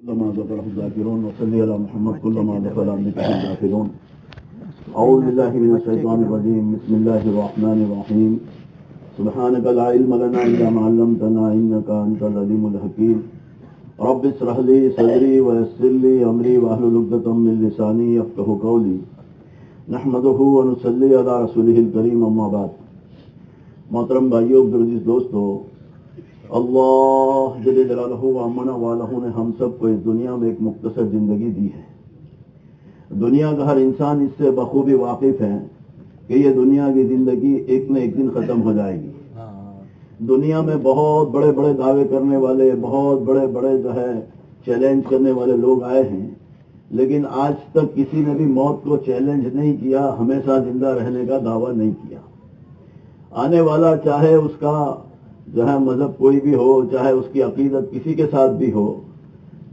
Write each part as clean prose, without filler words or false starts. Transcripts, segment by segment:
كلما ذكره الذاكرون وصلي على محمد كلما ذكر ذكره الذاكرون. أعوذ بالله من الشيطان الرجيم. بسم الله الرحمن الرحيم. سبحانك لا علم لنا إلا ما علمتنا إنك أنت العليم الحكيم. رب اشرح لي صدري ويسر لي أمري واحلل عقدة من لساني يفقهوا قولي. نحمده ونصلي على رسوله الكريم. أما بعد. محترم بھائیوں، عزیز دوستو، اللہ جل جلالہ و امن والہ نے ہم سب کو اس دنیا میں ایک مختصر زندگی دی ہے. دنیا کا ہر انسان اس سے بخوبی واقف ہے کہ یہ دنیا کی زندگی ایک نہ ایک دن ختم ہو جائے گی. دنیا میں بہت بڑے بڑے دعوے کرنے والے، بہت بڑے بڑے چیلنج کرنے والے لوگ آئے ہیں، لیکن آج تک کسی نے بھی موت کو چیلنج نہیں کیا، ہمیشہ زندہ رہنے کا دعویٰ نہیں کیا. آنے والا چاہے اس کا مذہب کوئی بھی ہو، چاہے اس کی عقیدت کسی کے ساتھ بھی ہو،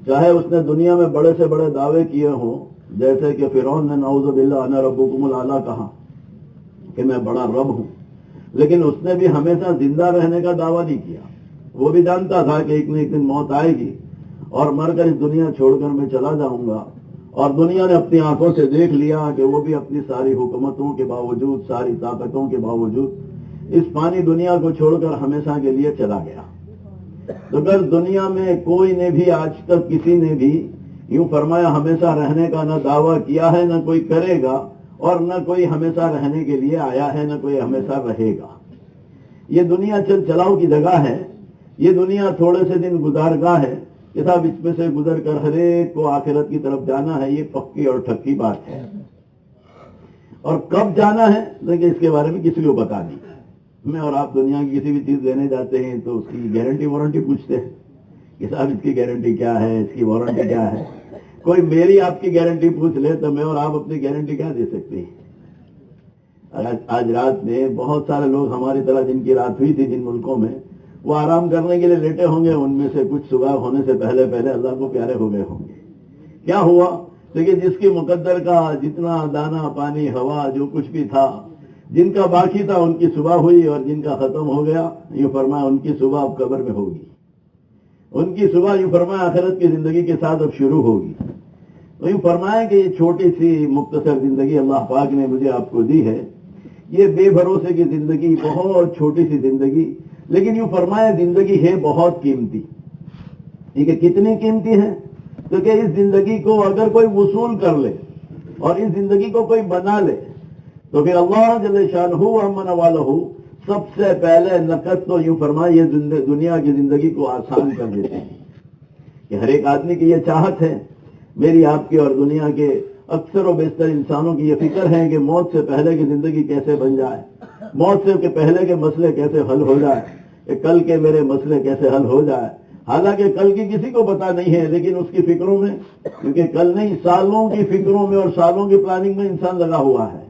چاہے اس نے دنیا میں بڑے سے بڑے دعوے کیے ہوں، جیسے کہ فرعون نے نعوذ باللہ انا ربکم الاعلی کہا کہ میں بڑا رب ہوں، لیکن اس نے بھی ہمیشہ زندہ رہنے کا دعویٰ نہیں کیا. وہ بھی جانتا تھا کہ ایک نہ ایک دن موت آئے گی اور مر کر اس دنیا چھوڑ کر میں چلا جاؤں گا. اور دنیا نے اپنی آنکھوں سے دیکھ لیا کہ وہ بھی اپنی ساری حکومتوں کے باوجود، ساری طاقتوں کے باوجود اس فانی دنیا کو چھوڑ کر ہمیشہ کے لیے چلا گیا. تو اگر دنیا میں کوئی نے بھی آج تک کسی نے بھی یوں فرمایا ہمیشہ رہنے کا نہ دعویٰ کیا ہے، نہ کوئی کرے گا، اور نہ کوئی ہمیشہ رہنے کے لیے آیا ہے، نہ کوئی ہمیشہ رہے گا. یہ دنیا چل چلاؤ کی جگہ ہے. یہ دنیا تھوڑے سے دن گزارگاہ ہے کہ صاحب اس میں سے گزر کر ہر ایک کو آخرت کی طرف جانا ہے. یہ پکی اور ٹھکی بات ہے. اور کب جانا ہے لیکن اس کے بارے میں کسی کو پتا نہیں. میں اور آپ دنیا کی کسی بھی چیز لینے جاتے ہیں تو اس کی گارنٹی وارنٹی پوچھتے ہیں کہ صاحب اس کی گارنٹی کیا ہے، اس کی وارنٹی کیا ہے. کوئی میری آپ کی گارنٹی پوچھ لے تو میں اور آپ اپنی گارنٹی کیا دے سکتے ہیں. آج رات میں بہت سارے لوگ ہماری طرح جن کی رات ہوئی تھی جن ملکوں میں، وہ آرام کرنے کے لیے لیٹے ہوں گے. ان میں سے کچھ صبح ہونے سے پہلے پہلے اللہ کو پیارے ہو گئے ہوں گے. کیا ہوا؟ لیکن جس کی مقدر کا جتنا دانا پانی ہوا جو کچھ بھی تھا، جن کا باقی تھا ان کی صبح ہوئی، اور جن کا ختم ہو گیا یوں فرمایا ان کی صبح اب قبر میں ہوگی. ان کی صبح یوں فرمایا آخرت کی زندگی کے ساتھ اب شروع ہوگی. تو یوں فرمایا کہ یہ چھوٹی سی مختصر زندگی اللہ پاک نے مجھے آپ کو دی ہے. یہ بے بھروسے کی زندگی، بہت چھوٹی سی زندگی، لیکن یوں فرمایا زندگی ہے بہت قیمتی. یہ کہ کتنی قیمتی ہے؟ تو کہ اس زندگی کو اگر کوئی وصول کر لے اور اس زندگی کو کوئی بنا لے تو پھر اللہ جل شانہ و امن والہ سب سے پہلے نقد تو یوں فرمایا یہ دنیا کی زندگی کو آسان کر دیتے ہیں. کہ ہر ایک آدمی کی یہ چاہت ہے، میری آپ کی اور دنیا کے اکثر و بیشتر انسانوں کی یہ فکر ہے کہ موت سے پہلے کی زندگی کیسے بن جائے، موت سے پہلے کے مسئلے کیسے حل ہو جائے، کہ کل کے میرے مسئلے کیسے حل ہو جائے. حالانکہ کل کی کسی کو پتا نہیں ہے، لیکن اس کی فکروں میں، کیونکہ کل نہیں سالوں کی فکروں میں اور سالوں کی پلاننگ میں انسان لگا ہوا ہے.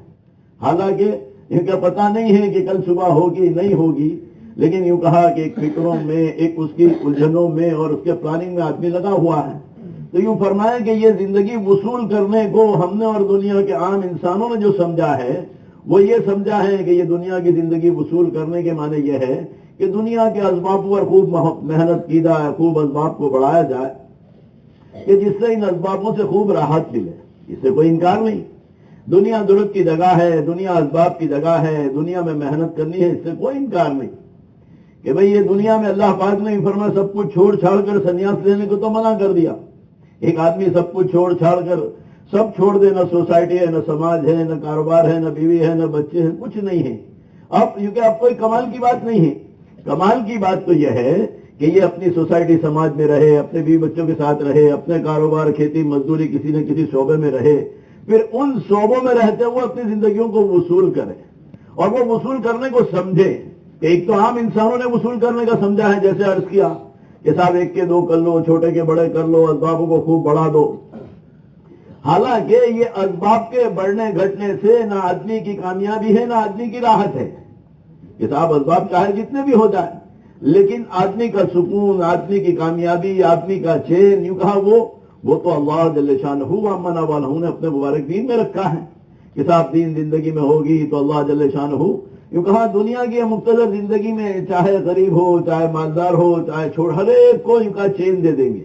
حالانکہ ان کا پتہ نہیں ہے کہ کل صبح ہوگی نہیں ہوگی، لیکن یوں کہا کہ ایک فکروں میں، ایک اس کی الجھنوں میں اور اس کے پلاننگ میں آدمی لگا ہوا ہے. تو یوں فرمایا کہ یہ زندگی وصول کرنے کو ہم نے اور دنیا کے عام انسانوں نے جو سمجھا ہے وہ یہ سمجھا ہے کہ یہ دنیا کی زندگی وصول کرنے کے معنی یہ ہے کہ دنیا کے اسباب پر خوب محنت کی جائے، خوب اسباب کو بڑھایا جائے کہ جس سے ان اسبابوں سے خوب راحت ملے. اس سے کوئی انکار نہیں. دنیا درست کی جگہ ہے، دنیا اسباب کی جگہ ہے، دنیا میں محنت کرنی ہے، اس سے کوئی انکار نہیں. کہ بھئی یہ دنیا میں اللہ پاک نے فرمایا سب کچھ چھوڑ چھاڑ کر سنیاس لینے کو تو منع کر دیا. ایک آدمی سب کچھ چھوڑ چھاڑ کر سب چھوڑ دے، نہ سوسائٹی ہے، نہ سماج ہے، نہ کاروبار ہے، نہ بیوی ہے، نہ بچے ہیں، کچھ نہیں ہے. اب کوئی کمال کی بات نہیں ہے. کمال کی بات تو یہ ہے کہ یہ اپنی سوسائٹی سماج میں رہے، اپنے بیوی بچوں کے ساتھ رہے، اپنے کاروبار کھیتی مزدوری کسی نہ کسی شعبے میں رہے، پھر ان شعبوں میں رہتے ہوئے اپنی زندگیوں کو وصول کرے اور وہ وصول کرنے کو سمجھے. کہ ایک تو عام انسانوں نے وصول کرنے کا سمجھا ہے، جیسے عرض کیا کہ صاحب ایک کے دو کر لو، چھوٹے کے بڑے کر لو، اسبابوں کو خوب بڑھا دو. حالانکہ یہ اسباب کے بڑھنے گھٹنے سے نہ آدمی کی کامیابی ہے نہ آدمی کی راحت ہے. کہ صاحب اسباب چاہے جتنے بھی ہو جائیں، لیکن آدمی کا سکون، آدمی کی کامیابی، آدمی کا چین، یوں کہا وہ تو اللہ جل شانہ و امن والہ نے اپنے مبارک دین میں رکھا ہے. کہ صاحب دین زندگی میں ہوگی تو اللہ جل شانہ یوں کہا دنیا کی مقتدر زندگی میں چاہے غریب ہو، چاہے مالدار ہو، چاہے چھوڑ، ہر ایک کو یوں کہا چین دے دیں گے.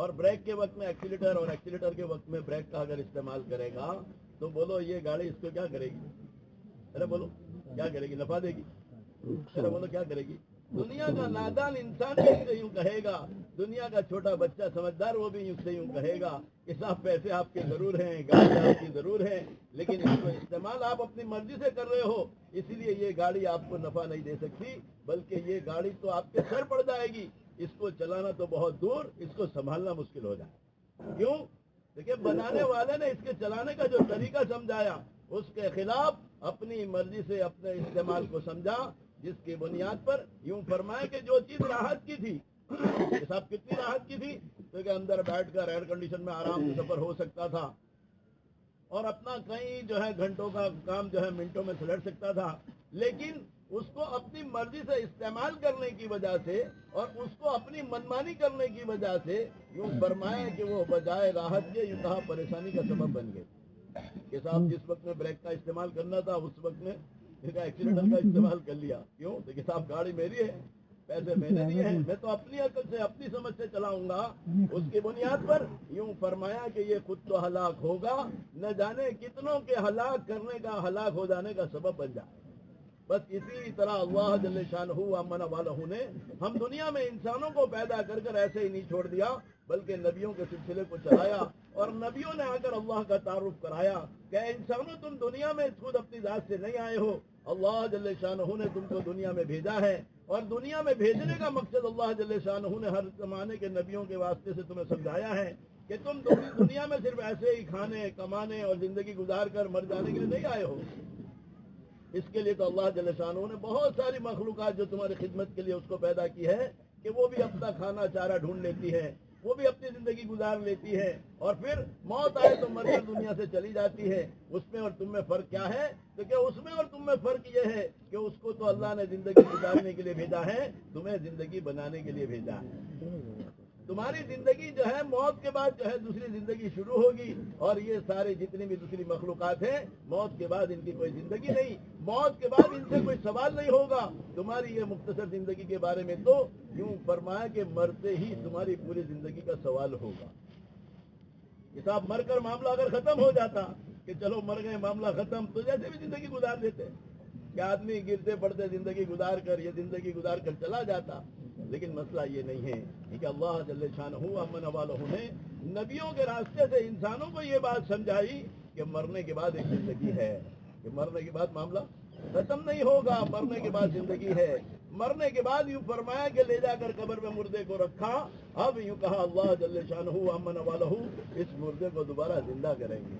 اور بریک کے وقت میں ایکسیلیٹر اور ایکسیلیٹر کے وقت میں بریک کا اگر استعمال کرے گا تو بولو یہ گاڑی اس کو کیا کرے گی؟ ارے بولو کیا کرے گی؟ نفع دے گی؟ ارے بولو کیا کرے گی؟ دنیا کا نادان انسان بھی اس سے یوں کہے گا، دنیا کا چھوٹا بچہ سمجھدار وہ بھی اس سے یوں کہے گا کہ صاحب پیسے آپ کے ضرور ہیں، گاڑی آپ کی ضرور ہے، لیکن اس کو استعمال آپ اپنی مرضی سے کر رہے ہو، اسی لیے یہ گاڑی آپ کو نفع نہیں دے سکتی، بلکہ یہ گاڑی تو آپ کے سر پڑ جائے گی، اس کو چلانا تو بہت دور، اس کو سنبھالنا مشکل ہو جائے۔ کیوں؟ دیکھیں بنانے والے نے اس کے چلانے کا جو طریقہ سمجھایا اس کے خلاف اپنی مرضی سے اپنے استعمال کو سمجھا، جس کی بنیاد پر یوں فرمائے کہ جو چیز راحت کی تھی، صاحب کتنی راحت کی تھی تو کہ اندر بیٹھ کر ایئر کنڈیشن میں آرام سے سفر ہو سکتا تھا اور اپنا کئی جو ہے گھنٹوں کا کام جو ہے منٹوں میں سلٹ سکتا تھا، لیکن اس کو اپنی مرضی سے استعمال کرنے کی وجہ سے اور اس کو اپنی منمانی کرنے کی وجہ سے یوں فرمایا کہ وہ بجائے راحت کے یوں کہا پریشانی کا سبب بن گئے کہ صاحب جس وقت میں بریک کا استعمال کرنا تھا اس وقت میں ایکسیلیٹر کا استعمال کر لیا۔ کیوں؟ کہ صاحب گاڑی میری ہے، پیسے میں نے دیے ہیں، میں تو اپنی عقل سے اپنی سمجھ سے چلاؤں گا، اس کی بنیاد پر یوں فرمایا کہ یہ خود تو ہلاک ہوگا، نہ جانے کتنوں کے ہلاک کرنے کا، ہلاک ہو جانے کا سبب بن جائے۔ بس اسی طرح اللہ جل شانہ امن والہ نے ہم دنیا میں انسانوں کو پیدا کر کر ایسے ہی نہیں چھوڑ دیا، بلکہ نبیوں کے سلسلے کو چلایا اور نبیوں نے آ کر اللہ کا تعارف کرایا کہ اے انسانوں تم دنیا میں خود اپنی ذات سے نہیں آئے ہو، اللہ جل شانہ نے تم کو دنیا میں بھیجا ہے، اور دنیا میں بھیجنے کا مقصد اللہ جل شانہ نے ہر زمانے کے نبیوں کے واسطے سے تمہیں سمجھایا ہے کہ تم دنیا میں صرف ایسے ہی کھانے کمانے اور زندگی گزار کر مر جانے کے لیے نہیں آئے ہو۔ اس کے لیے تو اللہ جل شانہ نے بہت ساری مخلوقات جو تمہاری خدمت کے لیے اس کو پیدا کی ہے کہ وہ بھی اپنا کھانا چارہ ڈھونڈ لیتی ہے، وہ بھی اپنی زندگی گزار لیتی ہے، اور پھر موت آئے تو مر کر دنیا سے چلی جاتی ہے۔ اس میں اور تم میں فرق کیا ہے؟ تو کہ اس میں اور تم میں فرق یہ ہے کہ اس کو تو اللہ نے زندگی گزارنے کے لیے بھیجا ہے، تمہیں زندگی بنانے کے لیے بھیجا ہے۔ تمہاری زندگی جو ہے موت کے بعد جو ہے دوسری زندگی شروع ہوگی، اور یہ سارے جتنی بھی دوسری مخلوقات ہیں موت کے بعد ان کی کوئی زندگی نہیں، موت کے بعد ان سے کوئی سوال نہیں ہوگا۔ تمہاری یہ مختصر زندگی کے بارے میں تو یوں فرمایا کہ مرتے ہی تمہاری پوری زندگی کا سوال ہوگا۔ صاحب مر کر معاملہ اگر ختم ہو جاتا کہ چلو مر گئے معاملہ ختم، تو جیسے بھی زندگی گزار دیتے کہ آدمی گرتے پڑتے زندگی گزار کر یہ زندگی گزار کر چلا جاتا، لیکن مسئلہ یہ نہیں ہے کہ اللہ جل شانہ امن والہ نے نبیوں کے راستے سے انسانوں کو یہ بات سمجھائی کہ مرنے کے بعد ایک زندگی ہے، کہ مرنے کے بعد معاملہ ختم نہیں ہوگا، مرنے کے بعد زندگی ہے۔ مرنے کے بعد یوں فرمایا کہ لے جا کر قبر میں مردے کو رکھا، اب یوں کہا اللہ جل شانہ امن والہ اس مردے کو دوبارہ زندہ کریں گے۔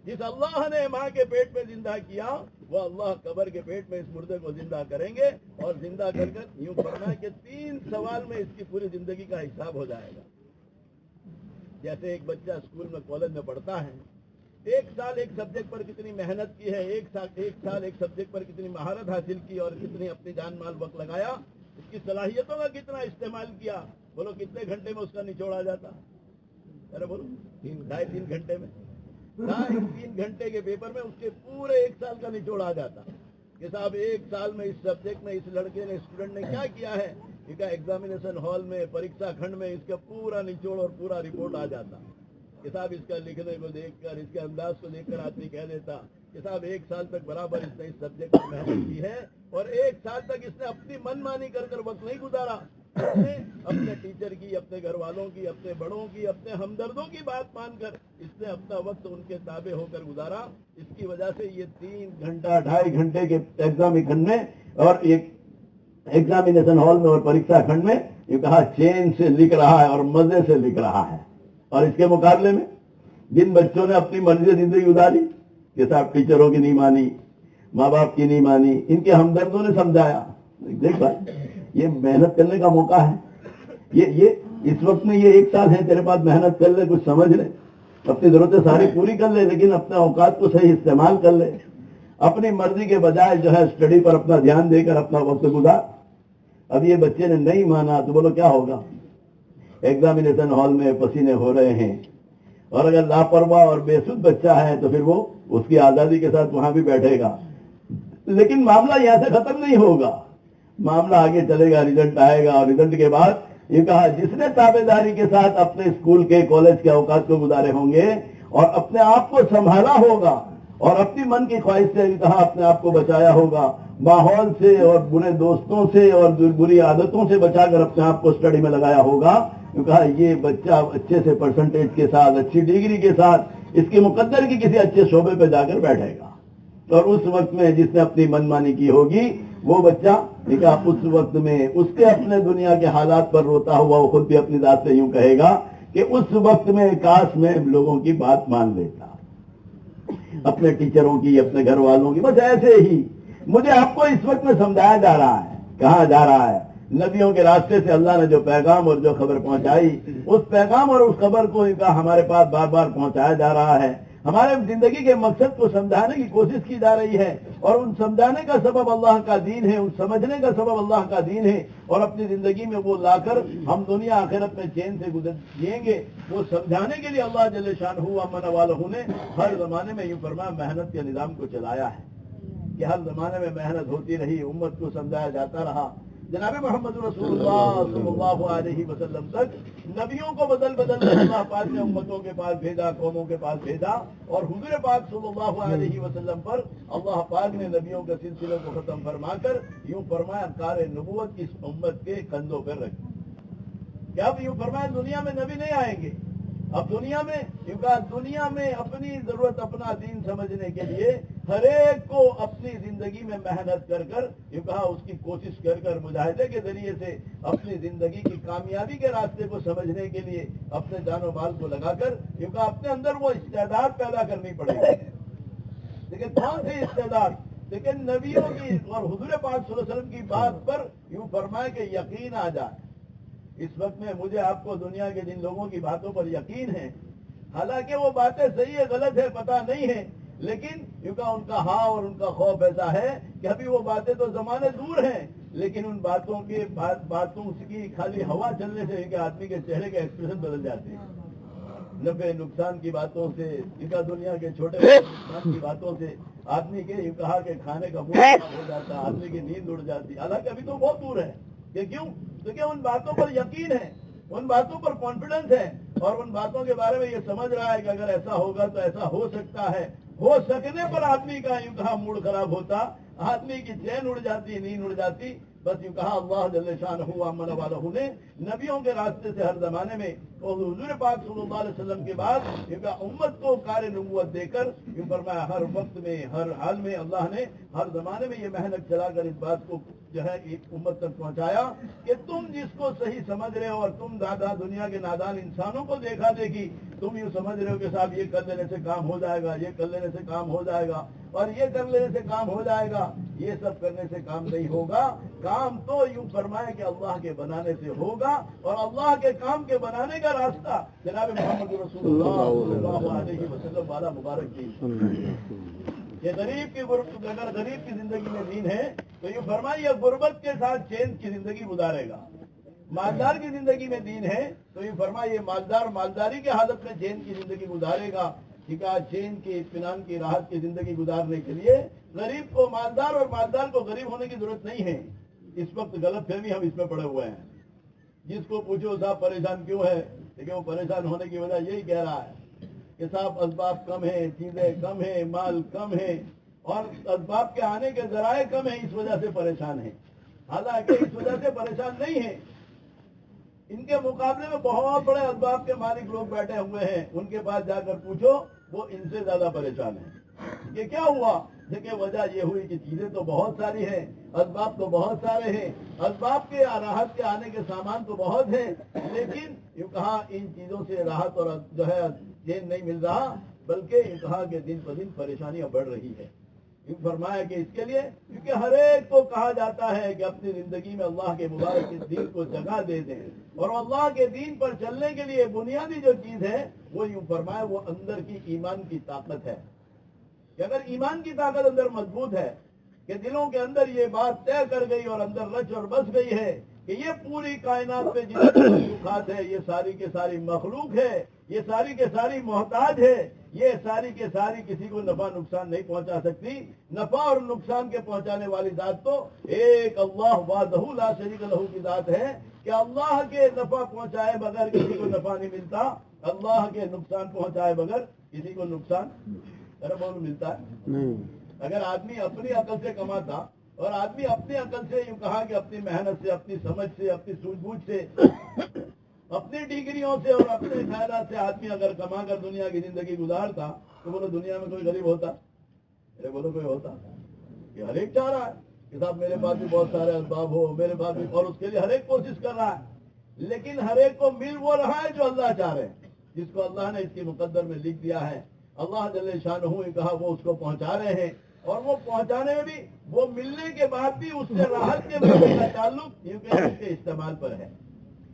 جس اللہ نے ماں کے پیٹ میں زندہ کیا وہ اللہ قبر کے پیٹ میں اس مردے کو زندہ کریں گے، اور زندہ کر کر یوں فرمایا کہ 3 سوال میں اس کی پوری زندگی کا حساب ہو جائے گا۔ جیسے ایک بچہ اسکول میں کالج میں پڑھتا ہے، 1 سال ایک سبجیکٹ پر کتنی محنت کی ہے، 1 سال ایک سبجیکٹ پر کتنی مہارت حاصل کی اور کتنی اپنی جان مال وقت لگایا، اس کی صلاحیتوں کا کتنا استعمال کیا، بولو کتنے گھنٹے میں اس کا نچوڑ آ جاتا؟ ارے بولو 3 گھنٹے میں، 3 گھنٹے کے پیپر میں اس کے پورے 1 سال کا نچوڑ آ جاتا کہ صاحب 1 سال میں اس سبجیکٹ میں اس لڑکے نے اسٹوڈنٹ نے کیا کیا ہے، ٹھیک ہے، ایگزامینیشن ہال میں پریکشا کھنڈ میں اس کا پورا نچوڑ اور پورا رپورٹ آ جاتا کہ صاحب اس کا لکھنے کو دیکھ کر، اس کے انداز کو دیکھ کر آدمی کہہ دیتا کہ صاحب 1 سال تک برابر اس نے اس سبجیکٹ میں محنت کی ہے، اور 1 سال تک اس نے اپنی من مانی کر کر وقت نہیں گزارا، اس نے اپنے ٹیچر کی، اپنے گھر والوں کی، اپنے بڑوں کی، اپنے ہمدردوں کی بات مان کر اس نے اپنا وقت ان کے تابع ہو کر گزارا۔ اس کی وجہ سے یہ 3 گھنٹہ 2.5 گھنٹے کے ایگزام کھنڈ میں اور ایک ایگزامینیشن ہال میں اور پریکشا کھنڈ میں یہ کہا چین سے لکھ رہا ہے اور مزے سے لکھ رہا ہے، اور اس کے مقابلے میں جن بچوں نے اپنی مرضی سے زندگی گزاری کہ صاحب ٹیچروں کی نہیں مانی، ماں باپ کی نہیں مانی، ان کے ہمدردوں نے سمجھایا دیکھ بھائی یہ محنت کرنے کا موقع ہے، یہ اس وقت میں یہ 1 سال ہے تیرے پاس، محنت کر لے، کچھ سمجھ لے، اپنی ضرورتیں ساری پوری کر لے، لیکن اپنے اوقات کو صحیح استعمال کر لے، اپنی مرضی کے بجائے جو ہے اسٹڈی پر اپنا دھیان دے کر اپنا وقت گزار۔ اب یہ بچے نے نہیں مانا تو بولو کیا ہوگا؟ ایگزامینیشن ہال میں پسینے ہو رہے ہیں، اور اگر لاپرواہ اور بے سود بچہ ہے تو پھر وہ اس کی آزادی کے ساتھ وہاں بھی بیٹھے گا، لیکن معاملہ یہاں سے ختم نہیں ہوگا، معاملہ آگے چلے گا، رزلٹ آئے گا، اور رزلٹ کے بعد یہ کہا جس نے تابعداری کے ساتھ اپنے اسکول کے کالج کے اوقات کو گزارے ہوں گے اور اپنے آپ کو سنبھالا ہوگا اور اپنی من کی خواہش سے کہا اپنے آپ کو بچایا ہوگا، ماحول سے اور برے دوستوں سے اور بری عادتوں سے بچا کر اپنے آپ کو اسٹڈی میں لگایا ہوگا، کہا یہ بچہ اچھے سے پرسنٹیج کے ساتھ اچھی ڈگری کے ساتھ اس کے مقدر کی کسی اچھے شعبے پہ جا کر بیٹھے گا۔ اور اس وقت میں جس نے اپنی من مانی کی ہوگی وہ بچہ اس وقت میں اس کے اپنے دنیا کے حالات پر روتا ہوا وہ خود بھی اپنی ذات سے یوں کہے گا کہ اس وقت میں کاش میں لوگوں کی بات مان لیتا، اپنے ٹیچروں کی، اپنے گھر والوں کی۔ بس ایسے ہی مجھے آپ کو اس وقت میں سمجھایا جا رہا ہے، کہا جا رہا ہے نبیوں کے راستے سے اللہ نے جو پیغام اور جو خبر پہنچائی، اس پیغام اور اس خبر کو ہمارے پاس بار بار پہنچایا جا رہا ہے، ہمارے زندگی کے مقصد کو سمجھانے کی کوشش کی جا رہی ہے، اور ان سمجھانے کا سبب اللہ کا دین ہے، ان سمجھنے کا سبب اللہ کا دین ہے، اور اپنی زندگی میں وہ لا کر ہم دنیا آخرت میں چین سے گزر جیئیں گے، وہ سمجھانے کے لیے اللہ جل شانہ امن والہ نے ہر زمانے میں یوں فرمایا محنت کے نظام کو چلایا ہے کہ ہر زمانے میں محنت ہوتی رہی، امت کو سمجھایا جاتا رہا۔ جناب محمد رسول اللہ صلی اللہ علیہ وسلم تک نبیوں کو بدل بدل کر اللہ پاک نے امتوں کے پاس بھیجا، قوموں کے پاس بھیجا، اور حضور پاک صلی اللہ علیہ وسلم پر اللہ پاک نے نبیوں کے سلسلے کو ختم فرما کر یوں فرمایا کار نبوت اس امت کے کندھوں پر رکھی کہ اب یوں فرمایا دنیا میں نبی نہیں آئیں گے، اب دنیا میں یوں کہا دنیا میں اپنی ضرورت اپنا دین سمجھنے کے لیے ہر ایک کو اپنی زندگی میں محنت کر کر یوں کہا اس کی کوشش کر کر مجاہدے کے ذریعے سے اپنی زندگی کی کامیابی کے راستے کو سمجھنے کے لیے اپنے جان و مال کو لگا کر یوں کہا اپنے اندر وہ استعداد پیدا کرنی پڑے گی۔ لیکن کون سی استعداد؟ لیکن نبیوں کی اور حضور پاک صلی اللہ علیہ وسلم کی بات پر یوں فرمائے کہ یقین آ جائے۔ اس وقت میں مجھے آپ کو دنیا کے جن لوگوں کی باتوں پر یقین ہے، حالانکہ وہ باتیں صحیح ہے غلط ہے پتہ نہیں ہے، لیکن کیونکہ ان کا ہاں اور ان کا خوف ایسا ہے کہ ابھی وہ باتیں تو زمانے دور ہیں، لیکن ان باتوں کی خالی ہوا چلنے سے کہ آدمی کے چہرے کے ایکسپریشن بدل جاتے ہیں، نفع نقصان کی باتوں سے، دنیا کے چھوٹے نقصان کی باتوں سے آدمی کے یہ کہا کہ کھانے کا موڈ ہو جاتا، آدمی کی نیند اڑ جاتی، حالانکہ ابھی تو بہت دور ہے کہ کیوں؟ کیونکہ ان باتوں پر یقین ہے، ان باتوں پر کانفیڈنس ہے، اور ان باتوں کے بارے میں یہ سمجھ رہا ہے کہ اگر ایسا ہوگا تو ایسا ہو سکتا ہے، ہو سکنے پر آدمی کا یوں کہا موڈ خراب ہوتا، آدمی کی چین اڑ جاتی، نیند اڑ جاتی۔ بس یوں کہا اللہ جل شانہ امن والہ نے نبیوں کے راستے سے ہر زمانے میں اور حضور پاک صلی اللہ علیہ وسلم کے بعد یوں کہا امت کو کار نبوت دے کر یوں فرمایا ہر وقت میں ہر حال میں اللہ نے ہر زمانے میں یہ محنت چلا کر اس بات کو جو ہے ایک امت تک پہنچایا کہ تم جس کو صحیح سمجھ رہے ہو، اور تم دادا دنیا کے نادان انسانوں کو دیکھا دیکھی تم یوں سمجھ رہے ہو کہ صاحب یہ کر لینے سے کام ہو جائے گا، یہ کر لینے سے کام ہو جائے گا، اور یہ کر لینے سے کام ہو جائے گا، یہ سب کرنے سے کام نہیں ہوگا۔ کام تو یوں فرمائے کہ اللہ کے بنانے سے ہوگا، اور اللہ کے کام کے بنانے کا راستہ جناب محمد رسول اللہ صلی اللہ علیہ وسلم والا مبارک کی کہ غریب کی اگر غریب کی زندگی میں دین ہے تو یہ فرمائیے غربت کے ساتھ چین کی زندگی گزارے گا، مالدار کی زندگی میں دین ہے تو یہ فرمائیے مالداری کی حالت میں چین کی زندگی گزارے گا، ٹھیک ہے، چین کی اطمینان کی راحت کی زندگی گزارنے کے لیے غریب کو مالدار اور مالدار کو غریب ہونے کی ضرورت نہیں ہے۔ اس وقت غلط فہمی ہم اس میں پڑے ہوئے ہیں، جس کو پوچھو صاحب پریشان کیوں ہے، لیکن وہ پریشان ہونے کی وجہ یہی کہہ رہا ہے کہ صاحب اسباب کم ہیں، چیزیں کم ہیں، مال کم ہے، اور اسباب کے آنے کے ذرائع کم ہیں، اس وجہ سے پریشان ہے۔ حالانکہ اس وجہ سے پریشان نہیں ہے، ان کے مقابلے میں بہت بڑے اسباب کے مالک لوگ بیٹھے ہوئے ہیں، ان کے پاس جا کر پوچھو وہ ان سے زیادہ پریشان ہیں۔ یہ کیا ہوا؟ دیکھیں وجہ یہ ہوئی کہ چیزیں تو بہت ساری ہیں، اسباب تو بہت سارے ہیں، اسباب کے راحت کے آنے کے سامان تو بہت ہیں، لیکن یہ کہا ان چیزوں سے راحت اور جو ہے چین نہیں مل رہا، بلکہ یہ کہا کہ دن بدن پریشانیاں بڑھ رہی ہے۔ فرمایا کہ اس کے لیے کیونکہ ہر ایک کو کہا جاتا ہے کہ اپنی زندگی میں اللہ کے مبارک کے دین کو جگہ دے دیں، اور اللہ کے دین پر چلنے کے لیے بنیادی جو چیز ہے وہ یوں فرمایا وہ اندر کی ایمان کی طاقت ہے کہ اگر ایمان کی طاقت اندر مضبوط ہے کہ دلوں کے اندر یہ بات طے کر گئی اور اندر رچ اور بس گئی ہے کہ یہ پوری کائنات پہ جتنی مخلوقات ہے یہ ساری کے ساری مخلوق ہے، یہ ساری کے ساری محتاج ہے، یہ ساری کے ساری کسی کو نفع نقصان نہیں پہنچا سکتی. نفع اور نقصان کے پہنچانے والی ذات تو ایک اللہ وحدہ لا شریک لہ کی ذات ہے کہ اللہ کے نفع پہنچائے بغیر کسی کو نفع نہیں ملتا، اللہ کے نقصان پہنچائے بغیر کسی کو نقصان ملتا ہے نہیں. اگر آدمی اپنی عقل سے کماتا اور آدمی اپنی عقل سے یوں کہا کہ اپنی محنت سے، اپنی سمجھ سے، اپنی سوجھ بوجھ سے، اپنی ڈگریوں سے اور اپنے خیالات سے آدمی اگر کما کر دنیا کی زندگی گزارتا تو بولو دنیا میں کوئی غریب ہوتا؟ بولو کوئی ہوتا؟ کہ ہر ایک چاہ رہا ہے کہ صاحب میرے پاس بھی بہت سارے اسباب ہو، میرے پاس بھی، اور اس کے لیے ہر ایک کوشش کر رہا ہے، لیکن ہر ایک کو مل وہ رہا ہے جو اللہ چاہ رہے ہیں، جس کو اللہ نے اس کی مقدر میں لکھ دیا ہے. اللہ جل شانہ نے کہا وہ اس کو پہنچا رہے ہیں، اور وہ پہنچانے میں بھی، وہ ملنے کے بعد بھی اس سے راحت کے ملنے کا تعلق کیونکہ اس کے استعمال پر ہے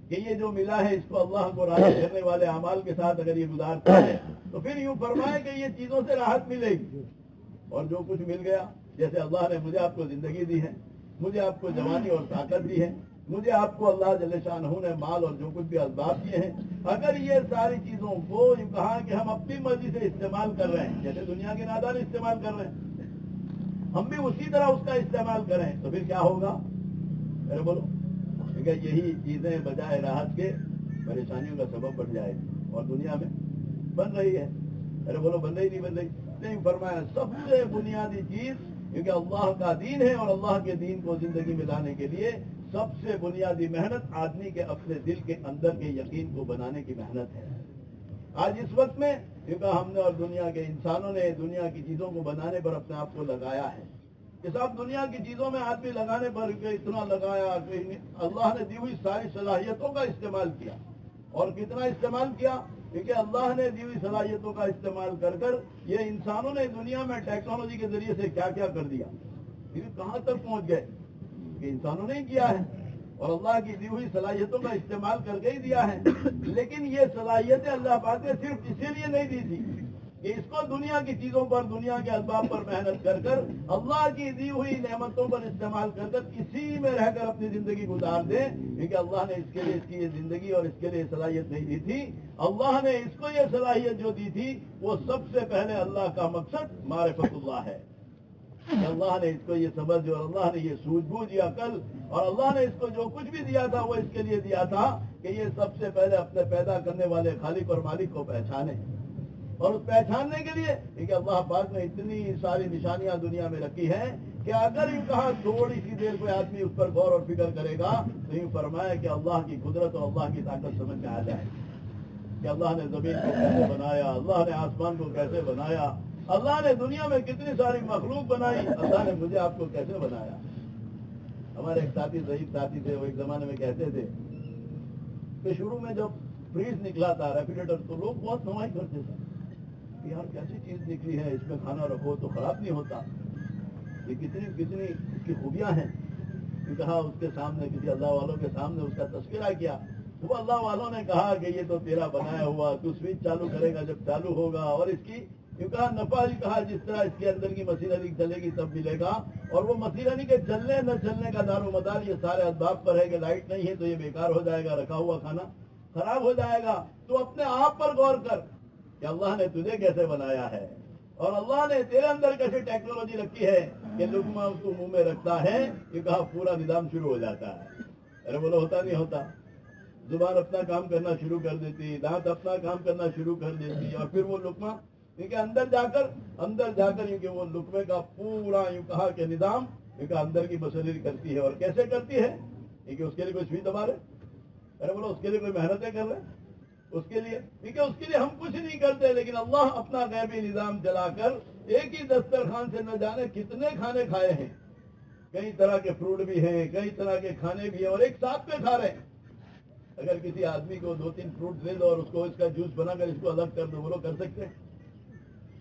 کہ یہ جو ملا ہے اس کو اللہ کو راضی کرنے والے اعمال کے ساتھ اگر یہ گزارتا ہے تو پھر یوں فرمائے کہ یہ چیزوں سے راحت ملے گی. اور جو کچھ مل گیا، جیسے اللہ نے مجھے آپ کو زندگی دی ہے، مجھے آپ کو جوانی اور طاقت دی ہے، مجھے آپ کو اللہ جل شانہ نے مال اور جو کچھ بھی اسباب دیے ہیں، اگر یہ ساری چیزوں کو یوں کہا کہ ہم اپنی مرضی سے استعمال کر رہے ہیں، جیسے دنیا کے نادان استعمال کر رہے ہیں، ہم بھی اسی طرح اس کا استعمال کریں تو پھر کیا ہوگا؟ ارے بولو، کیونکہ یہی چیزیں بجائے راحت کے پریشانیوں کا سبب بن جائے گی، اور دنیا میں بن رہی ہے. ارے بولو بن رہی نہیں بن رہی؟ نہیں. فرمایا سب سے بنیادی چیز، کیونکہ اللہ کا دین ہے اور اللہ کے دین کو زندگی میں لانے کے لیے سب سے بنیادی محنت آدمی کے اپنے دل کے اندر کے یقین کو بنانے کی محنت ہے. آج اس وقت میں کیونکہ ہم نے اور دنیا کے انسانوں نے دنیا کی چیزوں کو بنانے پر اپنے آپ کو لگایا ہے کہ صاحب دنیا کی چیزوں میں آدمی لگانے پر اتنا لگایا کہ اللہ نے دی ہوئی ساری صلاحیتوں کا استعمال کیا. اور کتنا استعمال کیا؟ کیونکہ اللہ نے دی ہوئی صلاحیتوں کا استعمال کر کر یہ انسانوں نے دنیا میں ٹیکنالوجی کے ذریعے سے کیا کیا کر دیا، پھر کہاں تک پہنچ گئے کہ انسانوں نے ہی کیا ہے، اور اللہ کی دی ہوئی صلاحیتوں کا استعمال کر کے ہی دیا ہے. لیکن یہ صلاحیتیں اللہ پاک نے صرف اسی لیے نہیں دی تھی کہ اس کو دنیا کی چیزوں پر، دنیا کے اسباب پر محنت کر کر اللہ کی دی ہوئی نعمتوں پر استعمال کر کر اسی میں رہ کر اپنی زندگی گزار دے، کیونکہ اللہ نے اس کے لیے اس کی یہ زندگی اور اس کے لیے صلاحیت نہیں دی تھی. اللہ نے اس کو یہ صلاحیت جو دی تھی وہ سب سے پہلے اللہ کا مقصد معرفت اللہ ہے. اللہ نے اس کو یہ سمجھ اور اللہ نے یہ سوجھ بوجھ یا عقل اور اللہ نے اس کو جو کچھ بھی دیا تھا وہ اس کے لیے دیا تھا کہ یہ سب سے پہلے اپنے پیدا کرنے والے خالق اور مالک کو پہچانے. اور اس پہچاننے کے لیے کیونکہ اللہ پاک نے اتنی ساری نشانیاں دنیا میں رکھی ہیں کہ اگر یوں کہا تھوڑی سی دیر کوئی آدمی اس پر غور اور فکر کرے گا تو یوں فرمایا کہ اللہ کی قدرت اور اللہ کی طاقت سمجھ میں آ جائے کہ اللہ نے زمین کو کیسے بنایا، اللہ نے آسمان کو کیسے بنایا، اللہ نے دنیا میں کتنی ساری مخلوق بنائی، اللہ نے مجھے آپ کو کیسے بنایا. ہمارے ایک ساتھی ضعیف ساتھی تھے، وہ ایک زمانے میں کہتے تھے کہ شروع میں جب فریج نکلا تھا ریفریجریٹر تو لوگ بہت نمائی کرتے تھے کہ یار کیسی چیز نکلی ہے، اس میں کھانا رکھو تو خراب نہیں ہوتا، یہ کتنی کتنی اس کی خوبیاں ہیں. کہا اس کے سامنے کسی اللہ والوں کے سامنے اس کا تذکرہ کیا، وہ اللہ والوں نے کہا کہ یہ تو تیرا بنایا ہوا، تو سوئچ چالو کرے گا جب چالو ہوگا، اور اس کی کہا نفع ہی کہا جس طرح اس کے اندر کی مشینری چلے گی تب ملے گا، اور وہ مشینری کے چلنے نہ چلنے کا دار و مدار یہ سارے اسباب پر ہے کہ لائٹ نہیں ہے تو یہ بیکار ہو جائے گا، رکھا ہوا کھانا خراب ہو جائے گا. تو اپنے آپ پر غور کر کہ اللہ نے تجھے کیسے بنایا ہے اور اللہ نے تیرے اندر کیسے ٹیکنالوجی رکھی ہے کہ لقمہ اس کو منہ میں رکھتا ہے، یہ کہا پورا نظام شروع ہو جاتا ہے. ارے بولو ہوتا نہیں ہوتا؟ زبان اپنا کام کرنا شروع کر دیتی، دانت اپنا کام کرنا شروع کر دیتی، اور پھر وہ لقمہ کیونکہ اندر جا کر یوں کہ وہ لقمے کا پورا یوں کہا کہ نظام کیونکہ اندر کی مشینری کرتی ہے. اور کیسے کرتی ہے؟ کیونکہ اس کے لیے کوئی سوئی دبا رہے، ارے بولو اس کے لیے کوئی محنتیں کر رہے، اس کے لیے کیونکہ اس کے لیے ہم کچھ نہیں کرتے، لیکن اللہ اپنا غیبی نظام چلا کر ایک ہی دسترخوان سے نہ جانے کتنے کھانے کھائے ہیں، کئی طرح کے فروٹ بھی ہیں، کئی طرح کے کھانے بھی ہیں، اور ایک ساتھ میں کھا رہے ہیں. اگر کسی آدمی کو 2-3 فروٹ دے دو اور اس کو اس کا جوس بنا کر اس کو الگ کر دو، بولو کر سکتے ہیں؟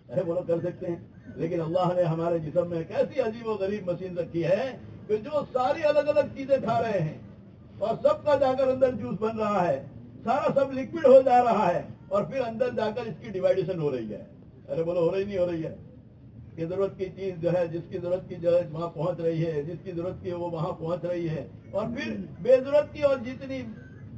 ارے بولو کر سکتے ہیں؟ لیکن اللہ نے ہمارے جسم میں ایک ایسی عجیب و غریب مشین رکھی ہے کہ جو ساری الگ الگ چیزیں کھا رہے ہیں اور سب کا جا کر اندر جوس بن رہا ہے، سارا سب لکوڈ ہو جا رہا ہے، اور پھر اندر جا کر اس کی ڈیوائڈیشن ہو رہی ہے. ارے بولو ہو رہی نہیں ہو رہی ہے؟ کہ ضرورت کی چیز جو ہے، جس کی ضرورت کی جو ہے وہاں پہنچ رہی ہے، جس کی ضرورت کی وہ وہاں پہنچ رہی ہے، اور پھر بے ضرورت کی اور جتنی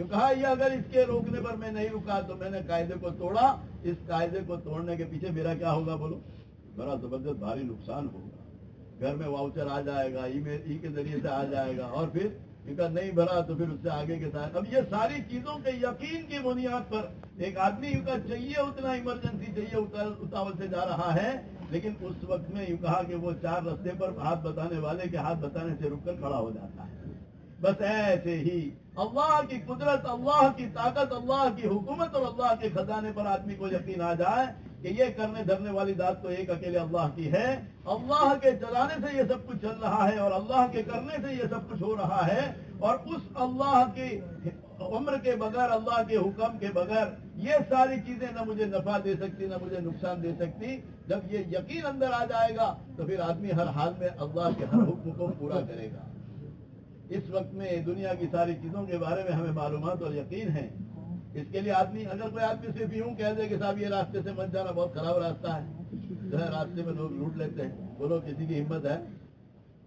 کیوں کہا یہ اگر اس کے روکنے پر میں نہیں رکا تو میں نے قاعدے کو توڑا، اس قاعدے کو توڑنے کے پیچھے میرا کیا ہوگا بولو؟ بڑا زبردست بھاری نقصان ہوگا، گھر میں واؤچر آ جائے گا، ای کے ذریعے سے آ جائے گا، اور پھر نہیں بھرا تو پھر اس سے آگے کے ساتھ۔ اب یہ ساری چیزوں کے یقین کی بنیاد پر ایک آدمی کا چاہیے اتنا ایمرجنسی چاہیے، اتاول سے جا رہا ہے، لیکن اس وقت میں یوں کہا کہ وہ 4 رستے پر ہاتھ بتانے والے کے ہاتھ بتانے سے رک کر کھڑا ہو جاتا ہے۔ بس ایسے ہی اللہ کی قدرت، اللہ کی طاقت، اللہ کی حکومت اور اللہ کے خزانے پر آدمی کو یقین آ جائے کہ یہ کرنے دھرنے والی ذات تو ایک اکیلے اللہ کی ہے، اللہ کے چلانے سے یہ سب کچھ چل رہا ہے اور اللہ کے کرنے سے یہ سب کچھ ہو رہا ہے، اور اس اللہ کے عمر کے بغیر، اللہ کے حکم کے بغیر یہ ساری چیزیں نہ مجھے نفع دے سکتی نہ مجھے نقصان دے سکتی۔ جب یہ یقین اندر آ جائے گا تو پھر آدمی ہر حال میں اللہ کے ہر حکم کو پورا کرے گا۔ اس وقت میں دنیا کی ساری چیزوں کے بارے میں ہمیں معلومات اور یقین ہے، اس کے لیے آدمی اگر کوئی آدمی صرف یوں کہہ دے کہ صاحب یہ راستے سے مت جانا، بہت خراب راستہ ہے، جو ہے راستے میں لوگ لوٹ لیتے ہیں، بولو کسی کی ہمت ہے؟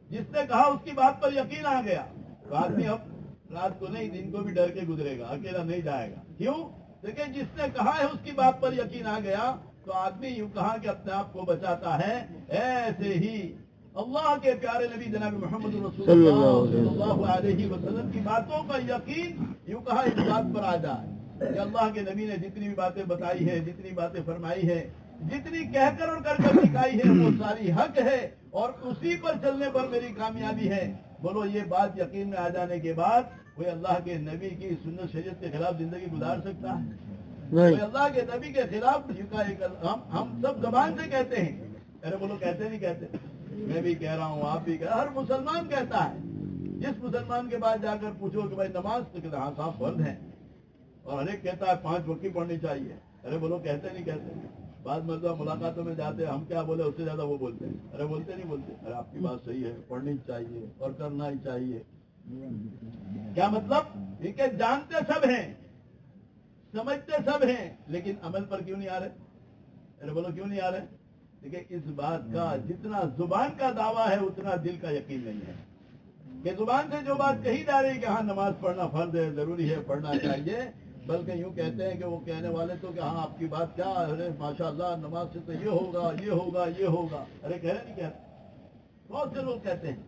جس نے کہا اس کی بات پر یقین آ گیا تو آدمی اب رات کو نہیں دن کو بھی ڈر کے گزرے گا، اکیلا نہیں جائے گا۔ کیوں؟ لیکن جس نے کہا ہے اس کی بات پر یقین آ گیا تو آدمی یوں کہا کہ اپنے آپ کو بچاتا ہے۔ ایسے ہی اللہ کے پیارے نبی جناب محمد رسول اللہ صلی اللہ علیہ وسلم کی باتوں کا یقین یوں کہا اس بات پر آ جائے کہ اللہ کے نبی نے جتنی بھی باتیں بتائی ہے، جتنی باتیں فرمائی ہے، جتنی کہہ کر اور کر کر دکھائی ہے، وہ ساری حق ہے اور اسی پر چلنے پر میری کامیابی ہے۔ بولو یہ بات یقین میں آ جانے کے بعد کوئی اللہ کے نبی کی سنت شریعت کے خلاف زندگی گزار سکتا ہے؟ کوئی اللہ کے نبی کے خلاف ہم سب زبان سے کہتے ہیں، ارے بولو کہتے نہیں کہتے؟ میں بھی کہہ رہا ہوں، آپ بھی کہہ رہا، ہر مسلمان کہتا ہے۔ جس مسلمان کے بعد جا کر پوچھو کہ بھائی نماز تو کہتے ہاں صاحب فرض ہے، اور ہر ایک کہتا ہے 5 وقت کی پڑھنی چاہیے۔ ارے بولو کہتے نہیں کہتے؟ بعض مرتبہ ملاقاتوں میں جاتے ہیں، ہم کیا بولے اس سے زیادہ وہ بولتے ہیں، ارے بولتے نہیں بولتے؟ ارے آپ کی بات صحیح ہے، پڑھنی چاہیے اور کرنا ہی چاہیے۔ کیا مطلب؟ یہ کہ جانتے سب ہیں، سمجھتے سب ہیں، لیکن عمل پر کیوں نہیں آ رہے؟ ارے بولو کیوں نہیں آ رہے؟ دیکھیں اس بات کا جتنا زبان کا دعویٰ ہے اتنا دل کا یقین نہیں ہے، کہ زبان سے جو بات کہی جا رہی کہ ہاں نماز پڑھنا فرض ہے، ضروری ہے، پڑھنا چاہیے، بلکہ یوں کہتے ہیں کہ وہ کہنے والے تو کہ ہاں آپ کی بات کیا، ارے ماشاءاللہ نماز سے تو یہ ہوگا یہ ہوگا یہ ہوگا۔ ارے کہہ رہے نہیں کہہ رہے؟ بہت سے لوگ کہتے ہیں،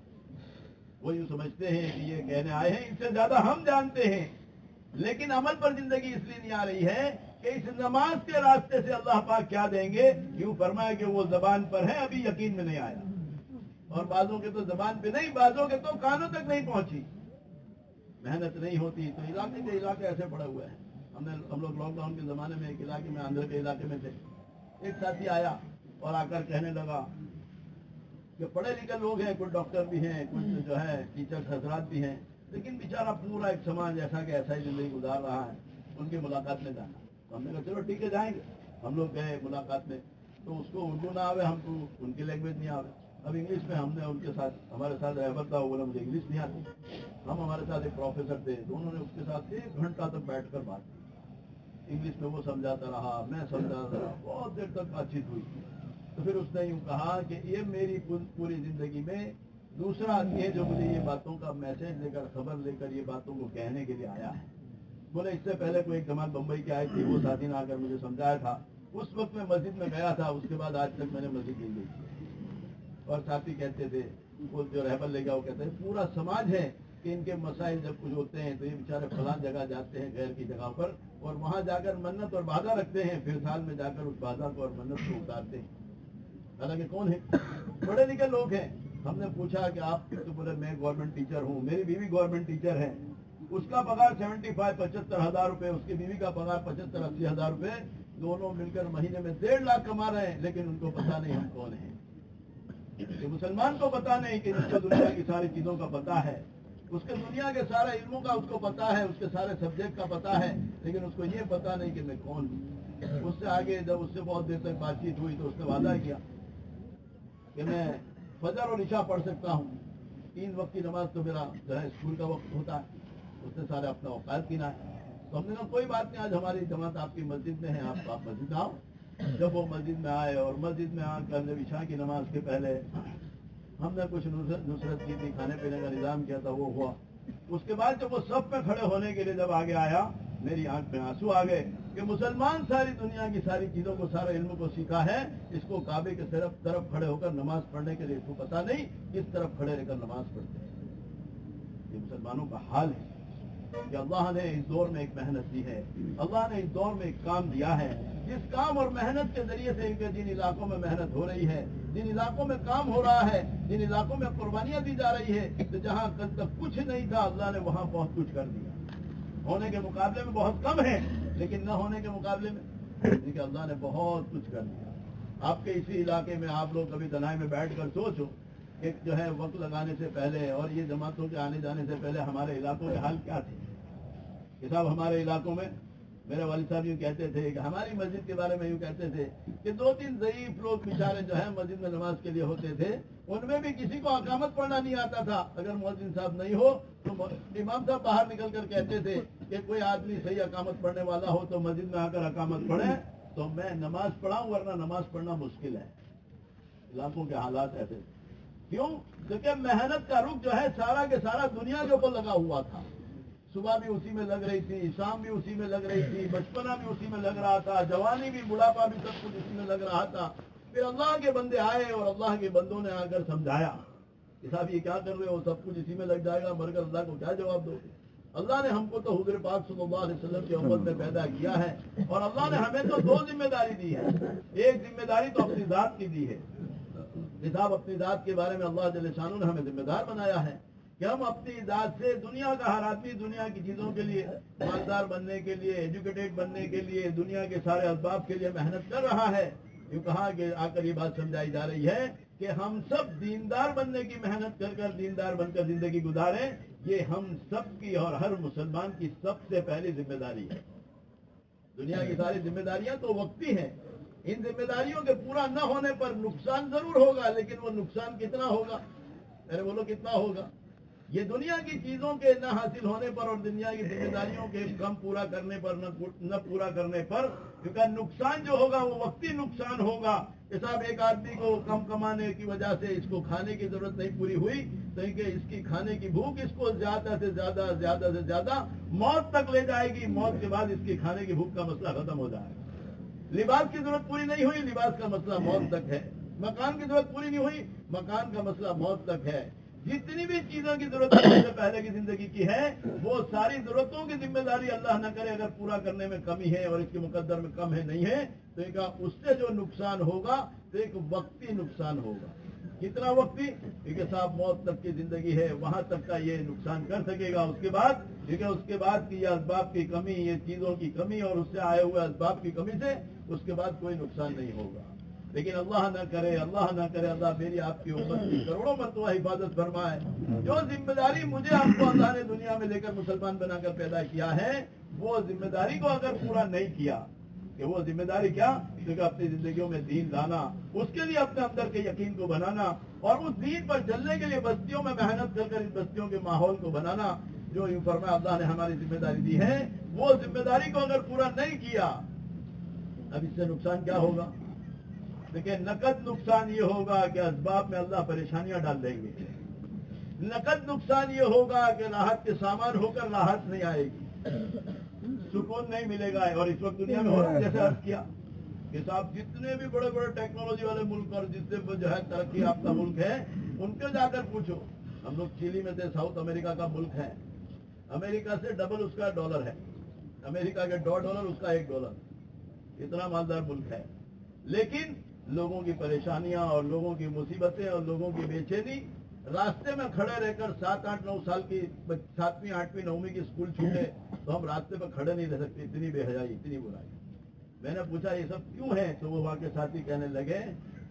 وہ یوں سمجھتے ہیں کہ یہ کہنے آئے ہیں، اس سے زیادہ ہم جانتے ہیں، لیکن عمل پر زندگی اس لیے نہیں آ رہی ہے کہ اس نماز کے راستے سے اللہ پاک کیا دیں گے۔ یوں فرمایا کہ وہ زبان پر ہے، ابھی یقین میں نہیں آیا، اور بعضوں کے تو زبان پہ نہیں، بعضوں کے تو کانوں تک نہیں پہنچی۔ محنت نہیں ہوتی تو علاقے کے علاقے ایسے پڑے ہوئے ہیں۔ ہم لوگ لاک ڈاؤن کے زمانے میں ایک علاقے میں، آندھرا کے علاقے میں تھے، ایک ساتھی آیا اور آ کر کہنے لگا کہ پڑھے لکھے لوگ ہیں، کچھ ڈاکٹر بھی ہیں، کچھ جو ہے ٹیچر حضرات بھی ہیں، لیکن بیچارہ پورا ایک سماج ایسا کہ ایسا ہی زندگی گزار رہا ہے، ان کی ملاقات میں جانا۔ تو ہم نے کہا چلو ٹھیک ہے جائیں گے۔ ہم لوگ گئے ملاقات میں، تو اس کو اردو نہ آوے، ہم کو ان کی لینگویج نہیں آوے، اب انگلش میں ہم نے ان کے ساتھ، ہمارے ساتھ رہبر تھا، وہ بولا مجھے انگلش نہیں آتی۔ ہم ہمارے ساتھ ایک پروفیسر تھے، دونوں نے اس کے ساتھ 1 گھنٹہ تک بیٹھ کر بات کی، انگلش میں وہ سمجھاتا رہا، میں سمجھاتا رہا، بہت دیر تک بات چیت ہوئی۔ تو پھر اس نے یوں کہا کہ یہ میری پوری زندگی میں دوسرا یہ جو مجھے یہ باتوں کا میسج لے کر، خبر لے کر یہ باتوں کو کہنے کے لیے آیا ہے۔ بولے اس سے پہلے کوئی ایک جماعت بمبئی کی آئی تھی، وہ ساتھی نے آ کر مجھے سمجھایا تھا، اس وقت میں مسجد میں گیا تھا، اس کے بعد آج تک میں نے مسجد نہیں گئی۔ اور ساتھی کہتے تھے، وہ جو رہبر لے گا وہ کہتے ہیں پورا سماج ہے کہ ان کے مسائل جب کچھ ہوتے ہیں تو یہ بیچارے فلاں جگہ جاتے ہیں غیر کی جگہ پر، اور وہاں جا کر منت اور وعدہ رکھتے ہیں، پھر سال میں جا کر اس وعدہ کو اور منت کو اتارتے ہیں۔ حالانکہ کون ہے؟ پڑھے لکھے لوگ ہیں۔ ہم نے پوچھا کہ آپ تو بولے میں گورنمنٹ ٹیچر ہوں، میری بیوی گورنمنٹ ٹیچر ہے، اس کا پگار 75,000 روپے، اس کی بیوی کا پگار 75,000-80,000 روپے، دونوں مل کر مہینے میں 1.5 لاکھ کما رہے ہیں، لیکن ان کو پتا نہیں ہم کون ہیں۔ کہ مسلمان کو پتا نہیں کہ جس کو دنیا کی ساری چیزوں کا پتا ہے، اس کے دنیا کے سارے علموں کا اس کو پتا ہے، اس کے سارے سبجیکٹ کا پتا ہے، لیکن اس کو یہ پتا نہیں کہ میں کون ہوں۔ اس سے آگے جب اس سے بہت دیر تک بات چیت ہوئی تو اس نے وعدہ کیا کہ میں فجر اور عشاء پڑھ سکتا ہوں، 3 وقت کی نماز تو میرا جو ہے اسکول کا وقت ہوتا ہے، اس نے سارے اپنا اوقات گنا ہے۔ تو ہم نے کہا کوئی بات نہیں، آج ہماری جماعت آپ کی مسجد میں ہے، آپ مسجد آؤ۔ جب وہ مسجد میں آئے اور مسجد میں آ کر جب عشاء کی نماز کے پہلے ہم نے کچھ نصرت کی تھی، کھانے پینے کا نظام کیا تھا، وہ ہوا، اس کے بعد جب وہ صف میں کھڑے ہونے کے لیے جب آگے آیا میری آنکھ میں آنسو آ گئے کہ مسلمان ساری دنیا کی ساری چیزوں کو سارے علم کو سیکھا ہے, اس کو کعبے کے طرف کھڑے ہو کر نماز پڑھنے کے لیے اس کو پتا نہیں کس طرف کھڑے رہ کر نماز پڑھتے ہیں. یہ مسلمانوں کا حال ہے کہ اللہ نے اس دور میں ایک محنت دی ہے, اللہ نے اس دور میں ایک کام دیا ہے, جس کام اور محنت کے ذریعے سے ان کے جن علاقوں میں محنت ہو رہی ہے, جن علاقوں میں کام ہو رہا ہے, جن علاقوں میں قربانیاں دی جا رہی ہے, تو جہاں کل تک کچھ نہیں تھا اللہ نے وہاں بہت کچھ کر دیا. ہونے کے مقابلے میں بہت کم ہے, لیکن نہ ہونے کے مقابلے میں دیکھیں اللہ نے بہت کچھ کر دیا. آپ کے اسی علاقے میں آپ لوگ کبھی تنہائی میں بیٹھ کر سوچو کہ جو ہے وقت لگانے سے پہلے اور یہ جماعتوں کے آنے جانے سے پہلے ہمارے علاقوں کے حال کیا تھے. کہ صاحب ہمارے علاقوں میں میرے والد صاحب یوں کہتے تھے کہ ہماری مسجد کے بارے میں یوں کہتے تھے کہ 2-3 ضعیف لوگ بیچارے جو ہیں مسجد میں نماز کے لیے ہوتے تھے, ان میں بھی کسی کو اقامت پڑھنا نہیں آتا تھا. اگر مؤذن صاحب نہیں ہو تو امام صاحب باہر نکل کر کہتے تھے کہ کوئی آدمی صحیح اقامت پڑھنے والا ہو تو مسجد میں آ کر اقامت پڑھے تو میں نماز پڑھاؤں, ورنہ نماز پڑھنا مشکل ہے. علاقوں کے حالات ایسے کیوں؟ کیونکہ محنت کا رخ جو ہے سارا کے سارا دنیا کے اوپر لگا ہوا تھا. صبح بھی اسی میں لگ رہی تھی, شام بھی اسی میں لگ رہی تھی, بچپنا بھی اسی میں لگ رہا تھا, جوانی بھی, بڑھاپا بھی, سب کچھ اسی میں لگ رہا تھا. پھر اللہ کے بندے آئے اور اللہ کے بندوں نے آ کر سمجھایا کہ صاحب یہ کیا کر رہے ہو, سب کچھ اسی میں لگ جائے گا, مر کر اللہ کو کیا جواب دو گے. اللہ نے ہم کو تو حضور پاک صلی اللہ علیہ وسلم کی امت میں پیدا کیا ہے, اور اللہ نے ہمیں تو 2 ذمہ داری دی ہے. ایک ذمہ داری تو اپنی ذات کی دی ہے. صاحب اپنی ذات کے بارے میں اللہ جل شانہ نے ہمیں ذمہ دار بنایا ہے کہ ہم اپنی ذات سے دنیا کا ہر آدمی دنیا کی چیزوں کے لیے, مالدار بننے کے لیے, ایجوکیٹڈ بننے کے لیے, دنیا کے سارے اسباب کے لیے محنت کر رہا ہے. یہ کہا کہ آ کر یہ بات سمجھائی جا رہی ہے کہ ہم سب دیندار بننے کی محنت کر کر دیندار بن کر زندگی گزاریں. یہ ہم سب کی اور ہر مسلمان کی سب سے پہلی ذمہ داری ہے. دنیا کی ساری ذمہ داریاں تو وقتی ہیں. ان ذمہ داریوں کے پورا نہ ہونے پر نقصان ضرور ہوگا, لیکن وہ نقصان کتنا ہوگا, ارے بولو کتنا ہوگا. یہ دنیا کی چیزوں کے نہ حاصل ہونے پر اور دنیا کی ذمہ داریوں کے کم پورا کرنے پر نہ پورا کرنے پر, کیونکہ نقصان جو ہوگا وہ وقتی نقصان ہوگا. کہ صاحب ایک آدمی کو کم کمانے کی وجہ سے اس کو کھانے کی ضرورت نہیں پوری ہوئی, تو کہ اس کی کھانے کی بھوک اس کو زیادہ سے زیادہ موت تک لے جائے گی. موت کے بعد اس کی کھانے کی بھوک کا مسئلہ ختم ہو جائے گا. لباس کی ضرورت پوری نہیں ہوئی, لباس کا مسئلہ موت تک ہے. مکان کی ضرورت پوری نہیں ہوئی, مکان کا مسئلہ موت تک ہے. جتنی بھی چیزوں کی ضرورت سے پہلے کی زندگی کی ہے, وہ ساری ضرورتوں کی ذمہ داری اللہ نہ کرے اگر پورا کرنے میں کمی ہے اور اس کے مقدر میں کم ہے نہیں ہے, تو ایک اس سے جو نقصان ہوگا تو ایک وقتی نقصان ہوگا. کتنا وقتی؟ کیونکہ صاحب موت تک کی زندگی ہے, وہاں تک کا یہ نقصان کر سکے گا. اس کے بعد کیونکہ اس کے بعد کی یہ اسباب کی کمی, یہ چیزوں کی کمی اور اس سے آئے ہوئے اسباب کی کمی سے اس کے بعد کوئی نقصان نہیں ہوگا. لیکن اللہ نہ کرے, اللہ میری آپ کی امت کی کروڑوں مرتبہ حفاظت فرمائے. جو ذمہ داری مجھے آپ کو اللہ نے دنیا میں لے کر مسلمان بنا کر پیدا کیا ہے, وہ ذمہ داری کو اگر پورا نہیں کیا, کہ وہ ذمہ داری کیا, کیونکہ اپنی زندگیوں میں دین لانا, اس کے لیے اپنے اندر کے یقین کو بنانا, اور اس دین پر چلنے کے لیے بستیوں میں محنت کر کر اس بستیوں کے ماحول کو بنانا, جو یوں فرمایا اللہ نے ہماری ذمہ داری دی ہے, وہ ذمہ داری کو اگر پورا نہیں کیا, اب اس سے نقصان کیا ہوگا؟ دیکھیں, نقد نقصان یہ ہوگا کہ اسباب میں اللہ پریشانیاں ڈال دیں گے. نقد نقصان یہ ہوگا کہ راحت کے سامان ہو کر راحت نہیں آئے گی, سکون نہیں ملے گا. اور اس وقت دنیا میں اور جیسے عرض کیا کہ صاحب جتنے بھی بڑے بڑے ٹیکنالوجی والے ملک اور جتنے جو ہے ترقی یافتہ ملک ہے, ان کے جا کر پوچھو. ہم لوگ چیلی میں تھے, ساؤتھ امریکہ کا ملک ہے, امریکہ سے ڈبل اس کا ڈالر ہے, امریکہ کے $2 اس کا $1, اتنا مالدار ملک ہے. لیکن لوگوں کی پریشانیاں اور لوگوں کی مصیبتیں اور لوگوں کی بے چینی, راستے میں کھڑے رہ کر 7, 8, 9 سال کی 7ویں 8ویں 9ویں کی اسکول چھوٹے تو ہم راستے پہ کھڑے نہیں رہ سکتے, اتنی بے حیائی, اتنی برائی. میں نے پوچھا یہ سب کیوں ہے, تو وہ وہاں کے ساتھی کہنے لگے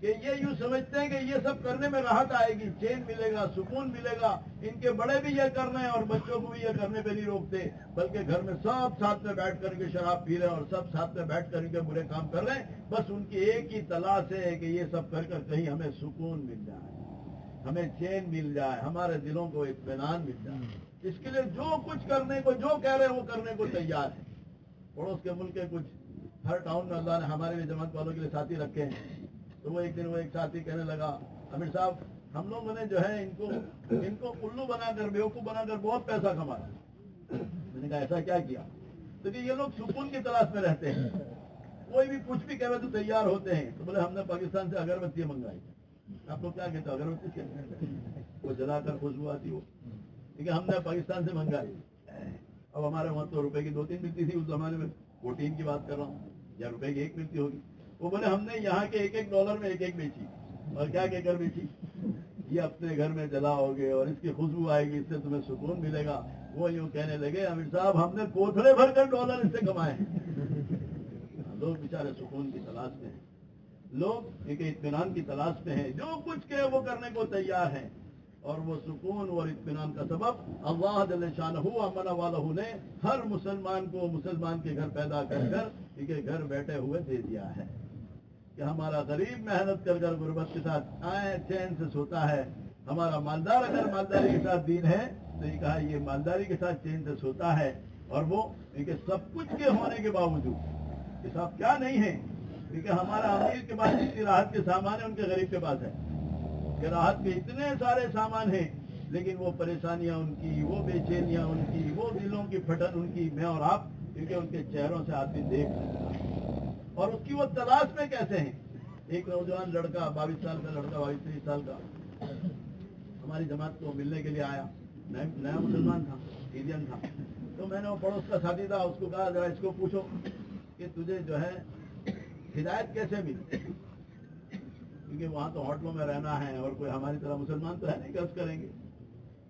کہ یہ یوں سمجھتے ہیں کہ یہ سب کرنے میں راحت آئے گی, چین ملے گا, سکون ملے گا. ان کے بڑے بھی یہ کر رہے ہیں اور بچوں کو بھی یہ کرنے پہ نہیں روکتے, بلکہ گھر میں سب ساتھ میں بیٹھ کر کے شراب پی رہے ہیں اور سب ساتھ میں بیٹھ کر کے برے کام کر رہے ہیں. بس ان کی ایک ہی تلاش ہے کہ یہ سب کر کر کہیں ہمیں سکون مل جائے, ہمیں چین مل جائے, ہمارے دلوں کو اطمینان مل جائے. اس کے لیے جو کچھ کرنے کو, جو کہہ رہے ہیں وہ کرنے کو تیار ہے. پڑوس کے ملک کے کچھ ہر ٹاؤن میں اللہ نے ہمارے لیے جماعت والوں کے لیے ساتھی رکھے ہیں. تو وہ ایک دن وہ ایک ساتھی کہنے لگا, امیر صاحب ہم لوگوں نے جو ہے ان کو الو بنا کر بیوقوف بنا کر بہت پیسہ کمایا. میں نے کہا ایسا کیا کیا؟ تو کہ یہ لوگ سکون کی تلاش میں رہتے ہیں. کوئی بھی کچھ بھی کہے تو تیار ہوتے ہیں. تو بولے ہم نے پاکستان سے اگربتیاں منگائی. آپ لوگ کیا کہتے ہو اگربتی سے؟ وہ جلا کر خوشبو آتی ہو. ٹھیک ہے، ہم نے پاکستان سے منگائی. اب ہمارے وہاں تو روپے کی 2-3 ملتی تھی اس زمانے میں. 14 کی بات کر رہا ہوں، یا روپے کی 1 ملتی ہوگی. وہ بولے ہم نے یہاں کے $1 میں ایک بیچی. اور کیا کہہ کر بیچی؟ یہ اپنے گھر میں جلاؤ گے اور اس کی خوشبو آئے گی، اس سے تمہیں سکون ملے گا. وہ یوں کہنے لگے امیر صاحب ہم نے کوتھڑے بھر کر ڈالر اس سے کمائے ہیں. لوگ بیچارے سکون کی تلاش میں ہیں. لوگ ایک اطمینان کی تلاش میں ہیں. جو کچھ کہے وہ کرنے کو تیار ہیں. اور وہ سکون اور اطمینان کا سبب اللہ جل شانہ امن والہ نے ہر مسلمان کو مسلمان کے گھر پیدا کر گھر بیٹھے ہوئے دے دیا ہے. کہ ہمارا غریب محنت کر کر غربت کے ساتھ آئے چین سے سوتا ہے. ہمارا مالدار اگر مالداری کے ساتھ دین ہے تو یہ کہا یہ مالداری کے ساتھ چین سے سوتا ہے. اور وہ سب کچھ کے ہونے کے باوجود کہ سب کیا نہیں ہے، کیونکہ ہمارا امیر کے پاس جتنی راحت کے سامان ہے ان کے غریب کے پاس ہے. کہ راحت کے اتنے سارے سامان ہیں لیکن وہ پریشانیاں ان کی، وہ بے چینیاں ان کی، وہ دلوں کی پھٹن ان کی میں اور آپ، کیونکہ ان کے چہروں سے آدمی دیکھ سکتا ہے. اور اس کی وہ تلاش میں کیسے ہیں. ایک نوجوان لڑکا 22 سال کا لڑکا 22-23 سال کا ہماری جماعت کو ملنے کے لیے آیا. نیا مسلمان تھا، انڈین تھا. تو میں نے وہ پڑوس کا ساتھی تھا، اس کو کہا ذرا اس کو پوچھو کہ تجھے جو ہے ہدایت کیسے ملی. کیونکہ وہاں تو ہوٹلوں میں رہنا ہے اور کوئی ہماری طرح مسلمان تو ہے نہیں کہ عرض کریں گے.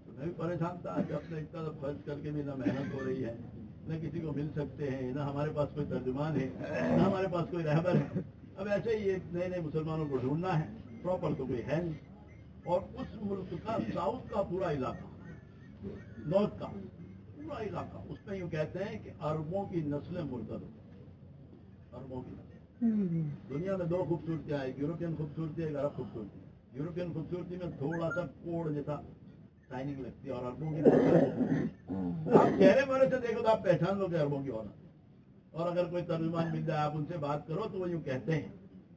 تو میں بھی پریشان تھا کہ اپنے اتنا خرچ کر کے بھی نہ محنت ہو رہی ہے، نہ کسی کو مل سکتے ہیں، نہ ہمارے پاس کوئی ترجمان ہے، نہ ہمارے پاس کوئی رہبر ہے. اب ایسے ہی ایک نئے مسلمانوں کو ڈھونڈنا ہے، پراپر تو کوئی ہے نہیں. اور اس ملک کا ساؤتھ کا پورا علاقہ، نارتھ کا پورا علاقہ، اس میں یوں کہتے ہیں کہ اربوں کی نسلیں مرتد ہو. اربوں کی نسلیں. دنیا میں 2 خوبصورتیاں ہیں، ایک یورپین خوبصورتی ہے، ایک عرب خوبصورتی. یورپین خوبصورتی میں تھوڑا سا کوڑ جیسا شائننگ لگتی ہے، اور عربوں کی آپ چہرے بڑے سے دیکھو تو آپ پہچان لو کہ عربوں کی اولاد. اور اگر کوئی ترجمان مل جائے آپ ان سے بات کرو تو وہ یوں کہتے ہیں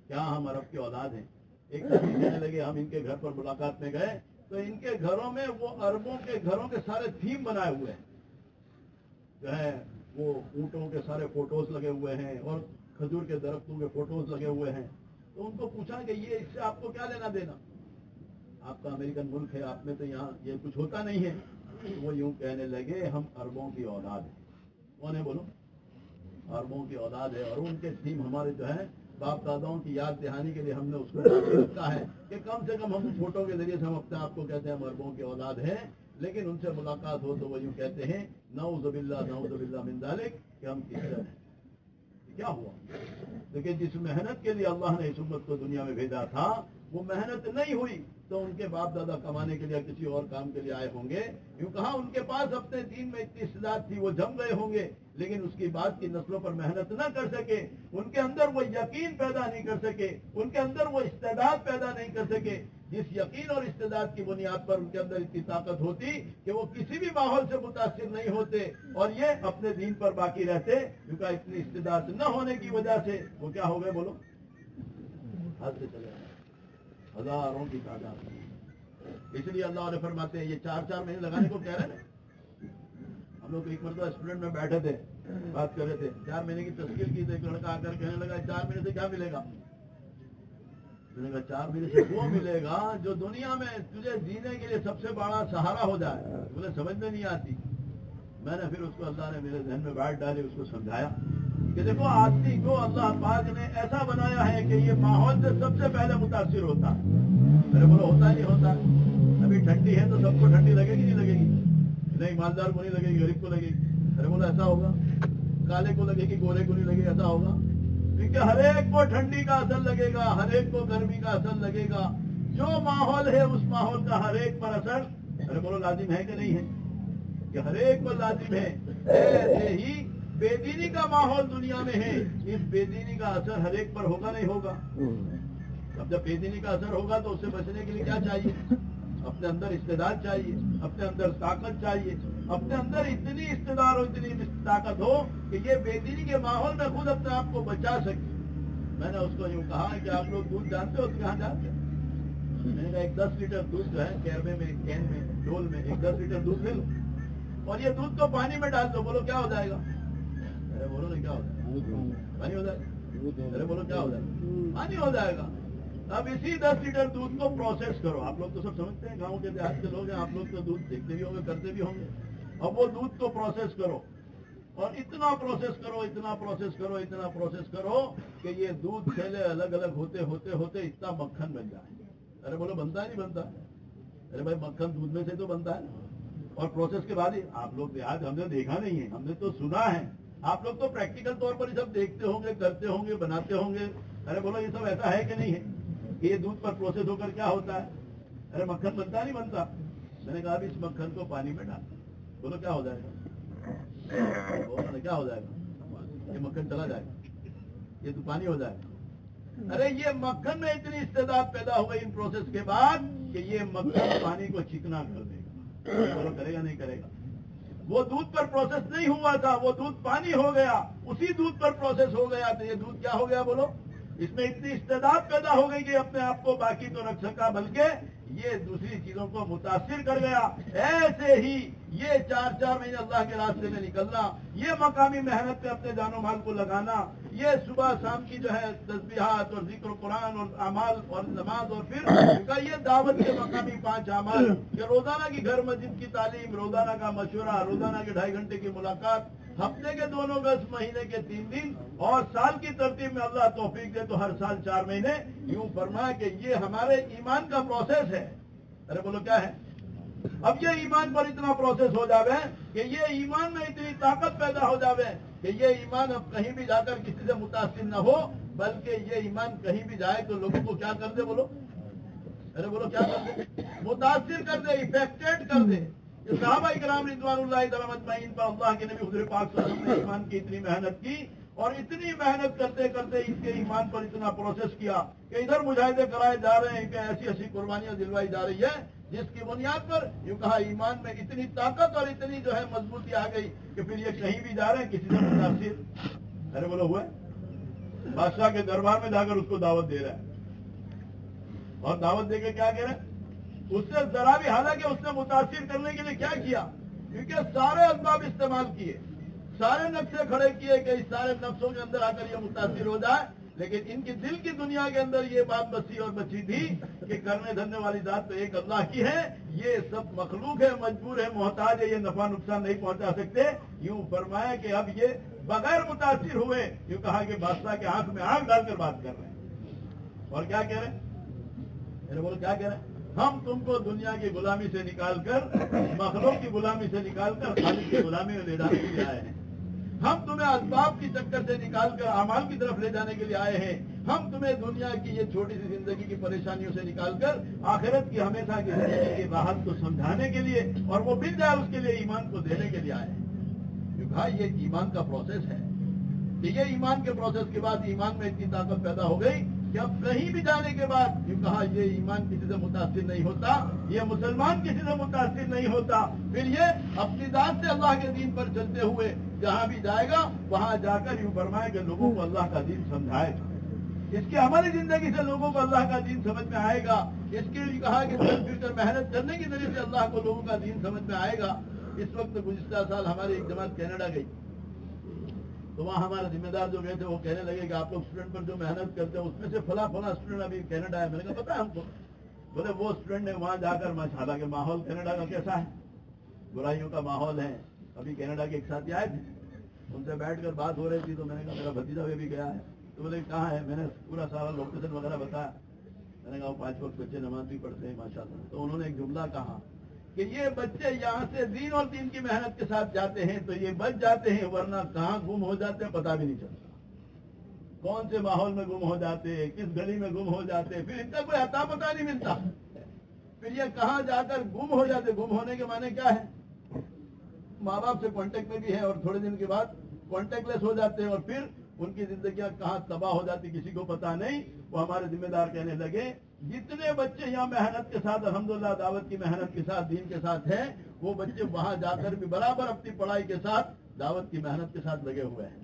کیا ہم عرب کی اولاد ہیں. ایک ساتھی کہنے لگے ہم ان کے گھر پر ملاقات میں گئے تو ان کے گھروں میں وہ عربوں کے گھروں کے سارے تھیم بنائے ہوئے ہیں. جو ہے وہ اونٹوں کے سارے فوٹوز لگے ہوئے ہیں اور کھجور کے درختوں کے فوٹوز لگے ہوئے ہیں. تو ان کو پوچھا کہ یہ اس سے آپ کو کیا لینا دینا، آپ کا امریکن ملک ہے، آپ میں تو یہاں یہ کچھ ہوتا نہیں ہے. وہ یوں کہنے لگے ہم عربوں کی اولاد ہیں. کون ہے بولو؟ عربوں کی اولاد ہے. اور ان کے تھیم ہمارے جو ہے باپ داداؤں کی یاد دہانی کے لیے ہم نے اس کو رکھا ہے کہ کم سے کم ہم فوٹو کے ذریعے سے ہم اپنے آپ کو کہتے ہیں ہم عربوں کی اولاد ہیں. لیکن ان سے ملاقات ہو تو وہ یوں کہتے ہیں نعوذ باللہ من ذالک کہ ہم کرسچن ہیں. کیا ہوا؟ لیکن جس محنت کے لیے اللہ نے اس امت کو دنیا میں بھیجا تھا وہ محنت نہیں ہوئی تو ان کے باپ دادا کمانے کے لیے کسی اور کام کے لیے آئے ہوں گے. یوں کہا ان کے پاس اپنے دین میں اتنی استعداد تھی وہ جم گئے ہوں گے، لیکن اس کی بعد کی نسلوں پر محنت نہ کر سکے، ان کے اندر وہ یقین پیدا نہیں کر سکے، ان کے اندر وہ استعداد پیدا نہیں کر سکے جس یقین اور استعداد کی بنیاد پر ان کے اندر اتنی طاقت ہوتی کہ وہ کسی بھی ماحول سے متاثر نہیں ہوتے اور یہ اپنے دین پر باقی رہتے. کیونکہ اتنی استعداد نہ ہونے کی وجہ سے وہ کیا ہو گئے بولو؟ حد سے چلے گئے، ہزاروں کی تعداد. اس لیے اللہ علیہ فرماتے ہیں یہ 4 مہینے لگانے کو کہہ رہے ہیں. ہم لوگ ایک مرتبہ اسٹوڈنٹ میں بیٹھے تھے، بات کر رہے تھے، 4 مہینے کی تشکیل کی. تو ایک لڑکا آ کر کہنے لگا 4 مہینے سے کیا ملے گا؟ میں نے کہا 4 مہینے سے وہ ملے گا جو دنیا میں تجھے جینے کے لیے سب سے بڑا سہارا ہو جائے. مجھے سمجھ میں نہیں آتی. میں نے پھر اس کو اللہ نے میرے ذہن میں بات ڈالی، اس کو سمجھایا کہ دیکھو آدمی کو اللہ پاک نے ایسا بنایا ہے کہ یہ ماحول سے سب سے پہلے متاثر ہوتا ہے. میرے بولو ہوتا نہیں ہوتا؟ ابھی ٹھنڈی ہے تو سب کو ٹھنڈی لگے گی نہیں لگے گی؟ نہیں، مالدار کو نہیں لگے گی، غریب کو لگے گی. میرے بولو ایسا ہوگا؟ کالے کو لگے گی، گورے کو نہیں لگے گی، ایسا ہوگا؟ کیونکہ ہر ایک کو ٹھنڈی کا اثر لگے گا، ہر ایک کو گرمی کا اثر لگے گا. جو ماحول ہے اس ماحول کا ہر ایک پر اثر میرے بولو لازم ہے کہ نہیں ہے؟ کہ ہر ایک کو لازم ہے. ایسے ہی بے دینی کا ماحول دنیا میں ہے، اس بے دینی کا اثر ہر ایک پر ہوگا نہیں ہوگا؟ اب جب بے دینی کا اثر ہوگا تو اس سے بچنے کے لیے کیا چاہیے؟ اپنے اندر استعداد چاہیے، اپنے اندر طاقت چاہیے، اپنے اندر اتنی استعداد اور اتنی طاقت ہو کہ یہ بے دینی کے ماحول میں خود اپنے آپ کو بچا سکے. میں نے اس کو یوں کہا کہ آپ لوگ دودھ جانتے ہو کہاں جانتے ہیں؟ میں نے کہا ایک 10 لیٹر دودھ جو ہے کیربے میں کین میں ڈول میں ایک 10 لیٹر دودھ لے لو اور یہ دودھ کو پانی میں ڈال دو, بولو کیا ہو جائے گا؟ ارے بولو نہیں کیا ہو جائے گا؟ پانی ہو جائے گا. ارے بولو کیا ہو جائے گا؟ پانی ہو جائے گا. اب اسی 10 لیٹر دودھ کو پروسیس کرو. آپ لوگ تو سب سمجھتے ہیں, گاؤں کے دیہات کے لوگ ہیں, آپ لوگ تو دودھ دیکھتے بھی ہوں گے, کرتے بھی ہوں گے. اب وہ دودھ کو پروسیس کرو اور اتنا پروسیس کرو, اتنا پروسیس کرو, اتنا پروسیس کرو کہ یہ دودھ تھیلے الگ الگ ہوتے ہوتے ہوتے اتنا مکھن بن جائے. ارے بولو بنتا ہے نہیں بنتا؟ ارے بھائی مکھن دودھ میں سے تو بنتا ہے. اور پروسیس کے بعد ہی آپ لوگ دیہات, ہم نے دیکھا نہیں ہے, ہم نے تو سنا ہے. آپ لوگ تو پریکٹیکل طور پر یہ سب دیکھتے ہوں گے, کرتے ہوں گے, بناتے ہوں گے. ارے بولو یہ سب ایسا ہے کہ نہیں ہے کہ یہ دودھ پر پروسیس ہو کر کیا ہوتا ہے؟ ارے مکھن بنتا نہیں بنتا؟ میں نے کہا اب اس مکھن کو پانی میں ڈال, بولو کیا ہو جائے گا؟ بولو کیا ہو جائے گا؟ یہ مکھن چلا جائے گا, یہ تو پانی ہو جائے گا. ارے یہ مکھن میں اتنی استعداد پیدا ہو گئی ان پروسیس کے بعد کہ یہ مکھن پانی کو چکنا کر دے گا. بولو کرے گا نہیں کرے گا؟ وہ دودھ پر پروسیس نہیں ہوا تھا, وہ دودھ پانی ہو گیا, اسی دودھ پر پروسیس ہو گیا تو یہ دودھ کیا ہو گیا؟ بولو. اس میں اتنی استعداد پیدا ہو گئی کہ اپنے آپ کو باقی تو رکھ سکا بلکہ یہ دوسری چیزوں کو متاثر کر گیا. ایسے ہی یہ 4 مہینے اللہ کے راستے میں نکلنا, یہ مقامی محنت پہ اپنے جان و مال کو لگانا, یہ صبح شام کی جو ہے تسبیحات اور ذکر قرآن اور اعمال اور نماز, اور پھر یہ دعوت کے مقامی 5 اعمال کہ روزانہ کی گھر مسجد کی تعلیم, روزانہ کا مشورہ, روزانہ کے 2.5 گھنٹے کی ملاقات, ہفتے کے 2 گز, مہینے کے 3 دن, اور سال کی ترتیب میں اللہ توفیق دے تو ہر سال 4 مہینے. یوں فرمایا کہ یہ ہمارے ایمان کا پروسیس ہے. ارے بولو کیا ہے؟ اب یہ ایمان پر اتنا پروسیس ہو جاوے کہ یہ ایمان میں اتنی طاقت پیدا ہو جاوے کہ یہ ایمان اب کہیں بھی جا کر کسی سے متاثر نہ ہو, بلکہ یہ ایمان کہیں بھی جائے تو لوگوں کو کیا کر دے؟ بولو. ارے بولو کیا کر دے؟ متاثر کر دے, افیکٹڈ کر دے. صحابہ کرام رضوان اللہ تعالی اجمعین پر اللہ کے نبی حضور پاک صلی اللہ علیہ وسلم نے ایمان کی اتنی محنت کی, اور اتنی محنت کرتے کرتے ان کے ایمان پر اتنا پروسیس کیا کہ ادھر مجاہدے کرائے جا رہے ہیں کہ ایسی ایسی قربانیاں دلوائی جا رہی ہے جس کی بنیاد پر یوں کہا ایمان میں اتنی طاقت اور اتنی جو ہے مضبوطی آ گئی کہ پھر یہ کہیں بھی جا رہے ہیں کسی سے متاثر. ارے بولو ہوا ہے؟ بادشاہ کے دربار میں جا کر اس کو دعوت دے رہا ہے, اور دعوت دے کے کیا کہہ رہے ہیں؟ اس سے ذرا بھی, حالانکہ اس نے متاثر کرنے کے لیے کیا کیا, کیونکہ سارے اسباب استعمال کیے, سارے نقشے کھڑے کیے کہ اس سارے نقشوں کے اندر آ کر یہ متاثر ہو جائے, لیکن ان کی دل کی دنیا کے اندر یہ بات بسی اور بچی تھی کہ کرنے دھرنے والی ذات تو ایک اللہ کی ہے, یہ سب مخلوق ہے, مجبور ہے, محتاج ہے, یہ نفع نقصان نہیں پہنچا سکتے. یوں فرمایا کہ اب یہ بغیر متاثر ہوئے, یوں کہا کہ بادشاہ کے آنکھ میں آنکھ ڈال کر بات کر رہے ہیں. اور کیا کہہ رہے ہیں؟ بولو کیا کہہ رہے ہیں؟ ہم تم کو دنیا کی غلامی سے نکال کر, مخلوق کی غلامی سے نکال کر خالق کی غلامی میں لے جانے کے لیے آئے ہیں. ہم تمہیں اسباب کی چکر سے نکال کر اعمال کی طرف لے جانے کے لیے آئے ہیں. ہم تمہیں دنیا کی یہ چھوٹی سی زندگی کی پریشانیوں سے نکال کر آخرت کی ہمیشہ کی زندگی کی راحت کو سمجھانے کے لیے, اور وہ مل جائے اس کے لیے ایمان کو دینے کے لیے آئے ہیں. کیونکہ یہ ایمان کا پروسیس ہے کہ یہ ایمان کے پروسیس کے بعد ایمان میں اتنی طاقت پیدا ہو گئی کہ اب کہیں بھی جانے کے بعد یوں کہا یہ ایمان کسی سے متاثر نہیں ہوتا, یہ مسلمان کسی سے متاثر نہیں ہوتا. پھر یہ اپنی ذات سے اللہ کے دین پر چلتے ہوئے جہاں بھی جائے گا وہاں جا کر یوں فرمائے کہ لوگوں کو اللہ کا دین سمجھائے گا. اس کی عملی زندگی سے لوگوں کو اللہ کا دین سمجھ میں آئے گا. اس کے لیے کہا کہ چل پھر کر محنت کرنے کے ذریعے سے اللہ کو لوگوں کا دین سمجھ میں آئے گا. اس وقت گزشتہ سال ہماری ایک جماعت کینیڈا گئی, تو وہاں ہمارے ذمہ دار جو گئے تھے وہ کہنے لگے کہ آپ لوگ اسٹوڈنٹ پر جو محنت کرتے ہیں اس میں سے فلاں اسٹوڈنٹ ابھی کینیڈا ہے. میں نے کہا پتا ہے ہم کو. بولے وہ اسٹوڈنٹ نے وہاں جا کر ماشاءاللہ کہ ماحول کینیڈا کا کیسا ہے, برائیوں کا ماحول ہے. ابھی کینیڈا کے ایک ساتھی آئے تھے, ان سے بیٹھ کر بات ہو رہی تھی, تو میں نے کہا میرا بھتیجا بھی گیا ہے. تو بولے کہاں ہے؟ میں نے پورا سارا لوکیشن وغیرہ بتایا. میں نے کہا وہ 5 وقت بچے نماز بھی پڑھتے ہیں ماشاءاللہ. تو انہوں نے ایک جملہ کہا کہ یہ بچے یہاں سے دین اور دین کی محنت کے ساتھ جاتے ہیں تو یہ بچ جاتے ہیں, ورنہ کہاں گم ہو جاتے ہیں پتہ بھی نہیں چلتا. کون سے ماحول میں گم ہو جاتے, کس گلی میں گم ہو جاتے, پھر ان کا کوئی عطا پتہ نہیں ملتا. پھر یہ کہاں جا کر گم ہو جاتے. گم ہونے کے معنی کیا ہے؟ ماں باپ سے کانٹیکٹ میں بھی ہے اور تھوڑے دن کے بعد کانٹیکٹ لیس ہو جاتے ہیں, اور پھر ان کی زندگیاں کہاں تباہ ہو جاتی کسی کو پتا نہیں. وہ ہمارے ذمہ دار کہنے لگے جتنے بچے یہاں محنت کے ساتھ الحمدللہ دعوت کی محنت کے ساتھ دین کے ساتھ ہیں, وہ بچے وہاں جا کر بھی برابر اپنی پڑھائی کے ساتھ دعوت کی محنت کے ساتھ لگے ہوئے ہیں.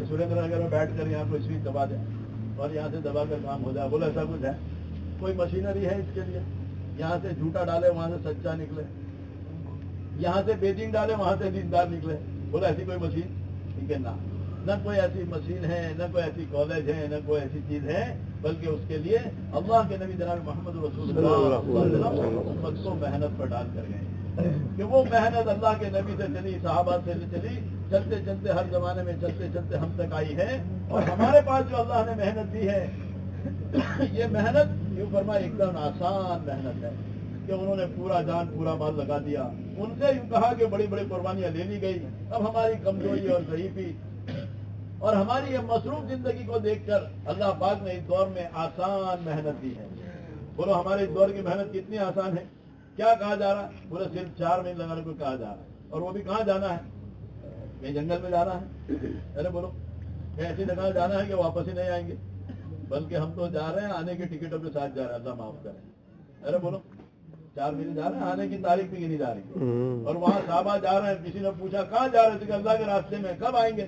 کہ سریندر نگر میں بیٹھ کر یہاں کوئی سوئچ دبا دیں اور یہاں سے دبا کر کام ہو جائے. بولے ایسا کچھ ہے؟ کوئی مشینری ہے اس کے لیے؟ یہاں سے جھوٹا ڈالے وہاں سے سچا نکلے, یہاں سے بے دین ڈالے وہاں سے دیندار نکلے. بولے ایسی کوئی مشین؟ ٹھیک ہے نا, نہ کوئی ایسی مشین ہے, نہ کوئی ایسی کالج ہے, نہ کوئی ایسی چیز ہے, بلکہ اس کے لیے اللہ کے نبی جناب محمد رسول اللہ صلی اللہ علیہ وسلم امت کو محنت پر ڈال کر گئے کہ وہ محنت اللہ کے نبی سے چلی, صحابہ سے چلی, چلتے چلتے ہر زمانے میں چلتے چلتے ہم تک آئی ہے. اور ہمارے پاس جو اللہ نے محنت دی ہے, یہ محنت یوں فرمائے ایک دم آسان محنت ہے کہ انہوں نے پورا جان پورا مال لگا دیا. ان سے یوں کہا کہ بڑی بڑی قربانیاں لے لی گئی. اب ہماری کمزوری اور ضعیفی اور ہماری یہ مصروف زندگی کو دیکھ کر اللہ پاک نے اس دور میں آسان محنت دی ہے. بولو ہمارے اس دور کی محنت کتنی آسان ہے؟ کیا کہا جا رہا ہے؟ بولے صرف 4 مہینے لگانے کو کہا جا رہا ہے, اور وہ بھی کہاں جانا ہے؟ کہیں جنگل میں جانا ہے؟ ارے بولو کہیں ایسی جگہ جانا ہے کہ واپس ہی نہیں آئیں گے, بلکہ ہم تو جا رہے ہیں آنے کی ٹکٹوں کے ساتھ جا رہے ہیں, اللہ معاف کریں. ارے بولو 4 مہینے جا رہے ہیں, آنے کی تاریخ بھی گنی جا رہی ہے, اور وہاں صحابہ جا رہے ہیں. کسی نے پوچھا کہاں جا رہے تھے؟ کہ اللہ کے راستے میں. کب آئیں گے؟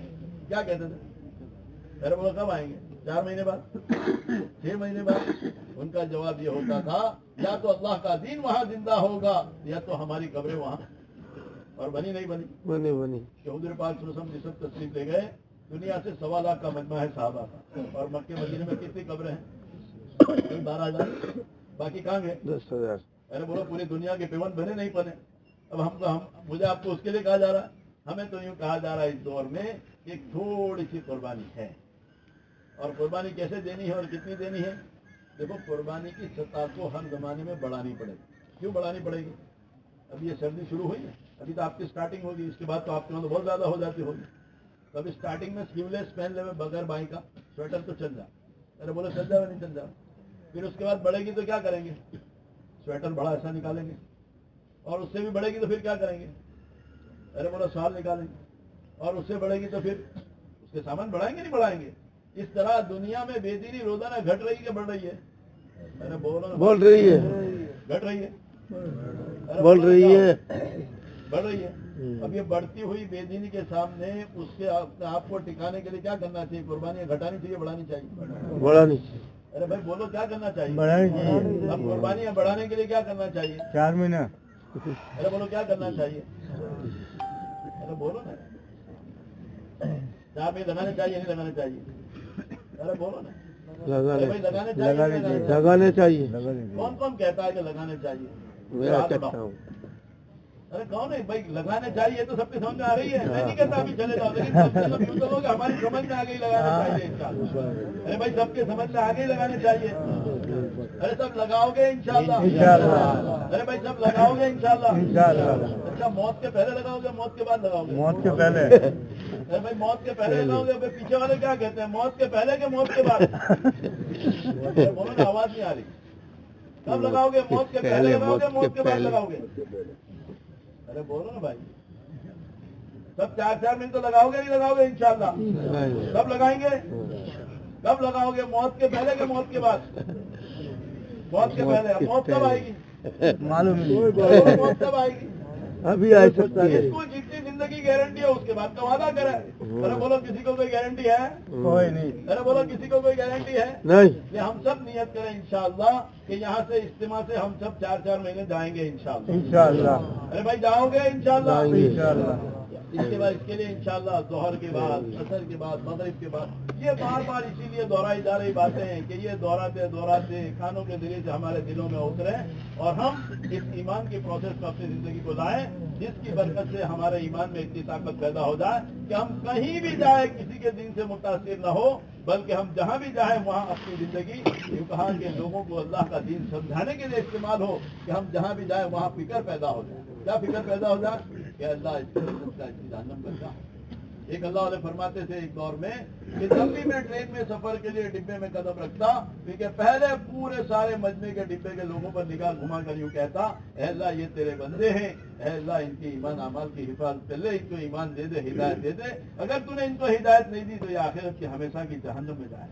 کیا کہتے تھے؟ ارے بولو کب آئیں گے؟ 4 مہینے بعد, 6 مہینے بعد. ان کا جواب یہ ہوتا تھا یا تو اللہ کا دین وہاں زندہ ہوگا یا تو ہماری قبریں وہاں. اور بنی نہیں بنی کہ حضور پاک صلی اللہ علیہ وسلم جس وقت تشریف لے گئے, دنیا سے 1.25 لاکھ کا مجمع ہے صحابہ کا, اور مکے مدینے میں کتنی قبریں ہیں؟ 12,000. باقی کہاں گئے؟ 10,000. ارے بولو پوری دنیا کے پیون بنے نہیں بنے. اب مجھے آپ کو اس کے لیے کہا جا رہا ہے, ہمیں تو یوں کہا جا رہا ہے اس دور میں ایک تھوڑی سی قربانی ہے. اور قربانی کیسے دینی ہے اور کتنی دینی ہے؟ دیکھو قربانی کی سطح کو ہر زمانے میں بڑھانی پڑے گی. کیوں بڑھانی پڑے گی؟ اب یہ سردی شروع ہوئی ہے, ابھی تو آپ کی سٹارٹنگ ہوگی, اس کے بعد تو آپ کے وہاں بہت زیادہ ہو جاتی ہوگی. تو ابھی سٹارٹنگ میں سلیولیس پہن لے بغیر بائی کا سویٹر تو چل جا. ارے بولو چل جا نہیں چل جا. پھر اس کے بعد بڑھے گی تو کیا کریں گے؟ سویٹر بڑا ایسا نکالیں گے, اور اس سے بھی بڑھے گی تو پھر کیا کریں گے؟ ارے بولو شال نکالیں گے, اور اس سے بڑھے گی تو پھر اس کے سامان بڑھائیں گے نہیں بڑھائیں گے. اس طرح دنیا میں بے دینی روزانہ گھٹ رہی ہے کہ بڑھ رہی ہے؟ ارے بول رہی ہے, گھٹ رہی ہے, بول رہی ہے, بڑھ رہی ہے. اب یہ بڑھتی ہوئی بے دینی کے سامنے اس کے آپ کو ٹکانے کے لیے کیا کرنا چاہیے؟ قربانیاں گھٹانی چاہیے بڑھانی چاہیے؟ بڑھانی. ارے بھائی بولو کیا کرنا چاہیے؟ بڑھانی چاہیے. اب قربانیاں بڑھانے کے لیے کیا کرنا چاہیے؟ 4 مہینہ. ارے بولو کیا کرنا چاہیے؟ ارے بولو نا. 4 مہینے لگانے چاہیے نہیں لگانے چاہیے؟ ارے بولو نا. لگانے چاہیے. کون کون کہتا ہے کہ لگانے چاہیے؟ ارے کون ہے بھائی لگانے چاہیے؟ تو سب کی سمجھ میں آ رہی ہے, میں نہیں کہتا ابھی چلے جاؤ, لیکن ہماری سمجھ میں آ گئی لگانا چاہیے انشاءاللہ. ارے بھائی سب کے سمجھ میں آ گئی لگانے چاہیے. ارے سب لگاؤ گے انشاءاللہ. ارے بھائی سب لگاؤ گے انشاءاللہ. اچھا موت کے پہلے لگاؤ گے موت کے بعد لگاؤ گے؟ موت کے پہلے. ارے بھائی موت کے پہلے لگاؤ گے؟ پیچھے والے کیا کہتے ہیں موت کے پہلے کہ موت کے بعد؟ بولو نا آواز نہیں آ رہی. کب لگاؤ گے؟ موت کے پہلے لگاؤ گے موت کے بعد لگاؤ گے؟ ارے بولو نا بھائی. سب 4 منٹ تو لگاؤ گے نہیں لگاؤ گے انشاءاللہ؟ کب لگائیں گے؟ کب لگاؤ گے؟ موت کے پہلے کہ موت کے بعد؟ موت کے پہلے. اب موت کب آئے گی؟ معلوم نہیں. موت کب آئے گی؟ ابھی آ سکتی ہے. جس کو جتنی زندگی گارنٹی ہے اس کے بعد کا وعدہ کرے. ارے بولو کسی کو کوئی گارنٹی ہے؟ کوئی نہیں. ارے بولو کسی کو کوئی گارنٹی ہے؟ نہیں. ہم سب نیت کریں انشاءاللہ کہ یہاں سے اجتماع سے ہم سب 4 مہینے جائیں گے انشاءاللہ. ارے بھائی جاؤ گے انشاءاللہ؟ اس کے بعد اس کے لیے انشاءاللہ ظہر کے بعد عصر کے بعد مغرب کے بعد یہ بار بار اسی لیے دہرائی جا رہی باتیں ہیں کہ یہ دہراتے کانوں کے ذریعے سے ہمارے دلوں میں اترے اور ہم اس ایمان کی پروسیس کو اپنی زندگی کو لائیں جس کی برکت سے ہمارے ایمان میں اتنی طاقت پیدا ہو جائے کہ ہم کہیں بھی جائیں کسی کے دین سے متاثر نہ ہو بلکہ ہم جہاں بھی جائیں وہاں اپنی زندگی یوں کہا کہ لوگوں کو اللہ کا دین سمجھانے کے لیے استعمال ہو کہ ہم جہاں بھی جائیں وہاں فکر پیدا ہو جائے. کیا فکر پیدا ہو جائے کہ اللہ اس کا جہنم بچا. ایک اللہ علیہ فرماتے تھے ایک دور میں کہ جب بھی میں ٹرین میں سفر کے لیے ڈبے میں قدم رکھتا کیونکہ پہلے پورے سارے مجمع کے ڈبے کے لوگوں پر نگاہ گھما کر یوں کہتا اے اللہ یہ تیرے بندے ہیں, اے اللہ ان کی ایمان اعمال کی حفاظت کر لے, ان کو ایمان دے دے, ہدایت دے دے. اگر تو نے ان کو ہدایت نہیں دی تو یہ آخرت کی ہمیشہ کی جہنم میں جائے.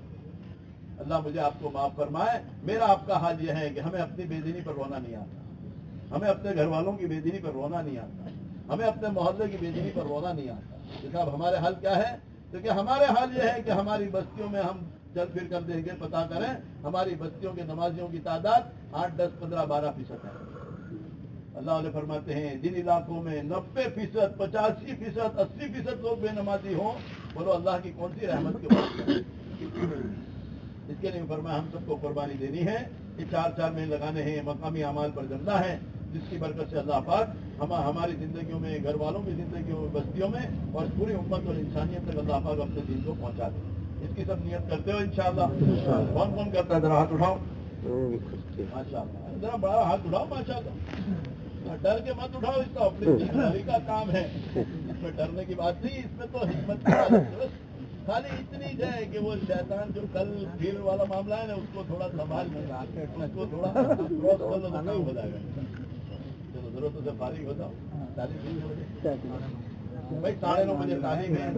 اللہ مجھے آپ کو معاف فرمائے. میرا آپ کا حال یہ ہے کہ ہمیں اپنی بے دینی پر رونا نہیں آتا, ہمیں اپنے گھر والوں کی بے دینی پر رونا نہیں آتا, ہمیں اپنے محلے کی بے دینی پر رونا نہیں آتا. صاحب ہمارے حل کیا ہے تو کہ ہمارے حال یہ ہے کہ ہماری بستیوں میں ہم چل پھر کر دیکھیں پتا کریں ہماری بستیوں کے نمازیوں کی تعداد 8, 10, 15, 12% ہے. اللہ علیہ فرماتے ہیں جن علاقوں میں 90%, 85%, 80% لوگ بے نمازی ہوں بولو اللہ کی کون سی رحمت کے بعد. اس کے لیے فرمایا ہم سب کو قربانی دینی ہے. یہ 4 مہینے لگانے ہیں, مقامی اعمال پر جمنا ہے, جس کی برکت سے اللہ پاک ہماری زندگیوں میں, گھر والوں کی زندگیوں میں, بستیوں میں اور پوری امت اور انسانیت تک اللہ پاک اپنے دین کو پہنچا دے. اس کی سب نیت کرتے ہو انشاءاللہ. کون کون کرتا ہے ذرا ہاتھ اٹھاؤ. ماشاءاللہ, ذرا بڑا ہاتھ اٹھاؤ. ماشاءاللہ, ڈر کے مت اٹھاؤ, اس کا اپنے ذمہ کا کام ہے. اس میں ڈرنے کی بات نہیں, اس میں تو حکمت کی بات ہے. خالی اتنی جائے کہ وہ شیطان جو کل پھر والا معاملہ ہے نا اس کو تھوڑا سنبھال لینا, اس کو تھوڑا کراس کر لو تو کام ہو جائے گا. چلو ضرورت سے فارغ ہو جاؤ. تعلیم بھائی 9:30 بجے تعلیم ہے.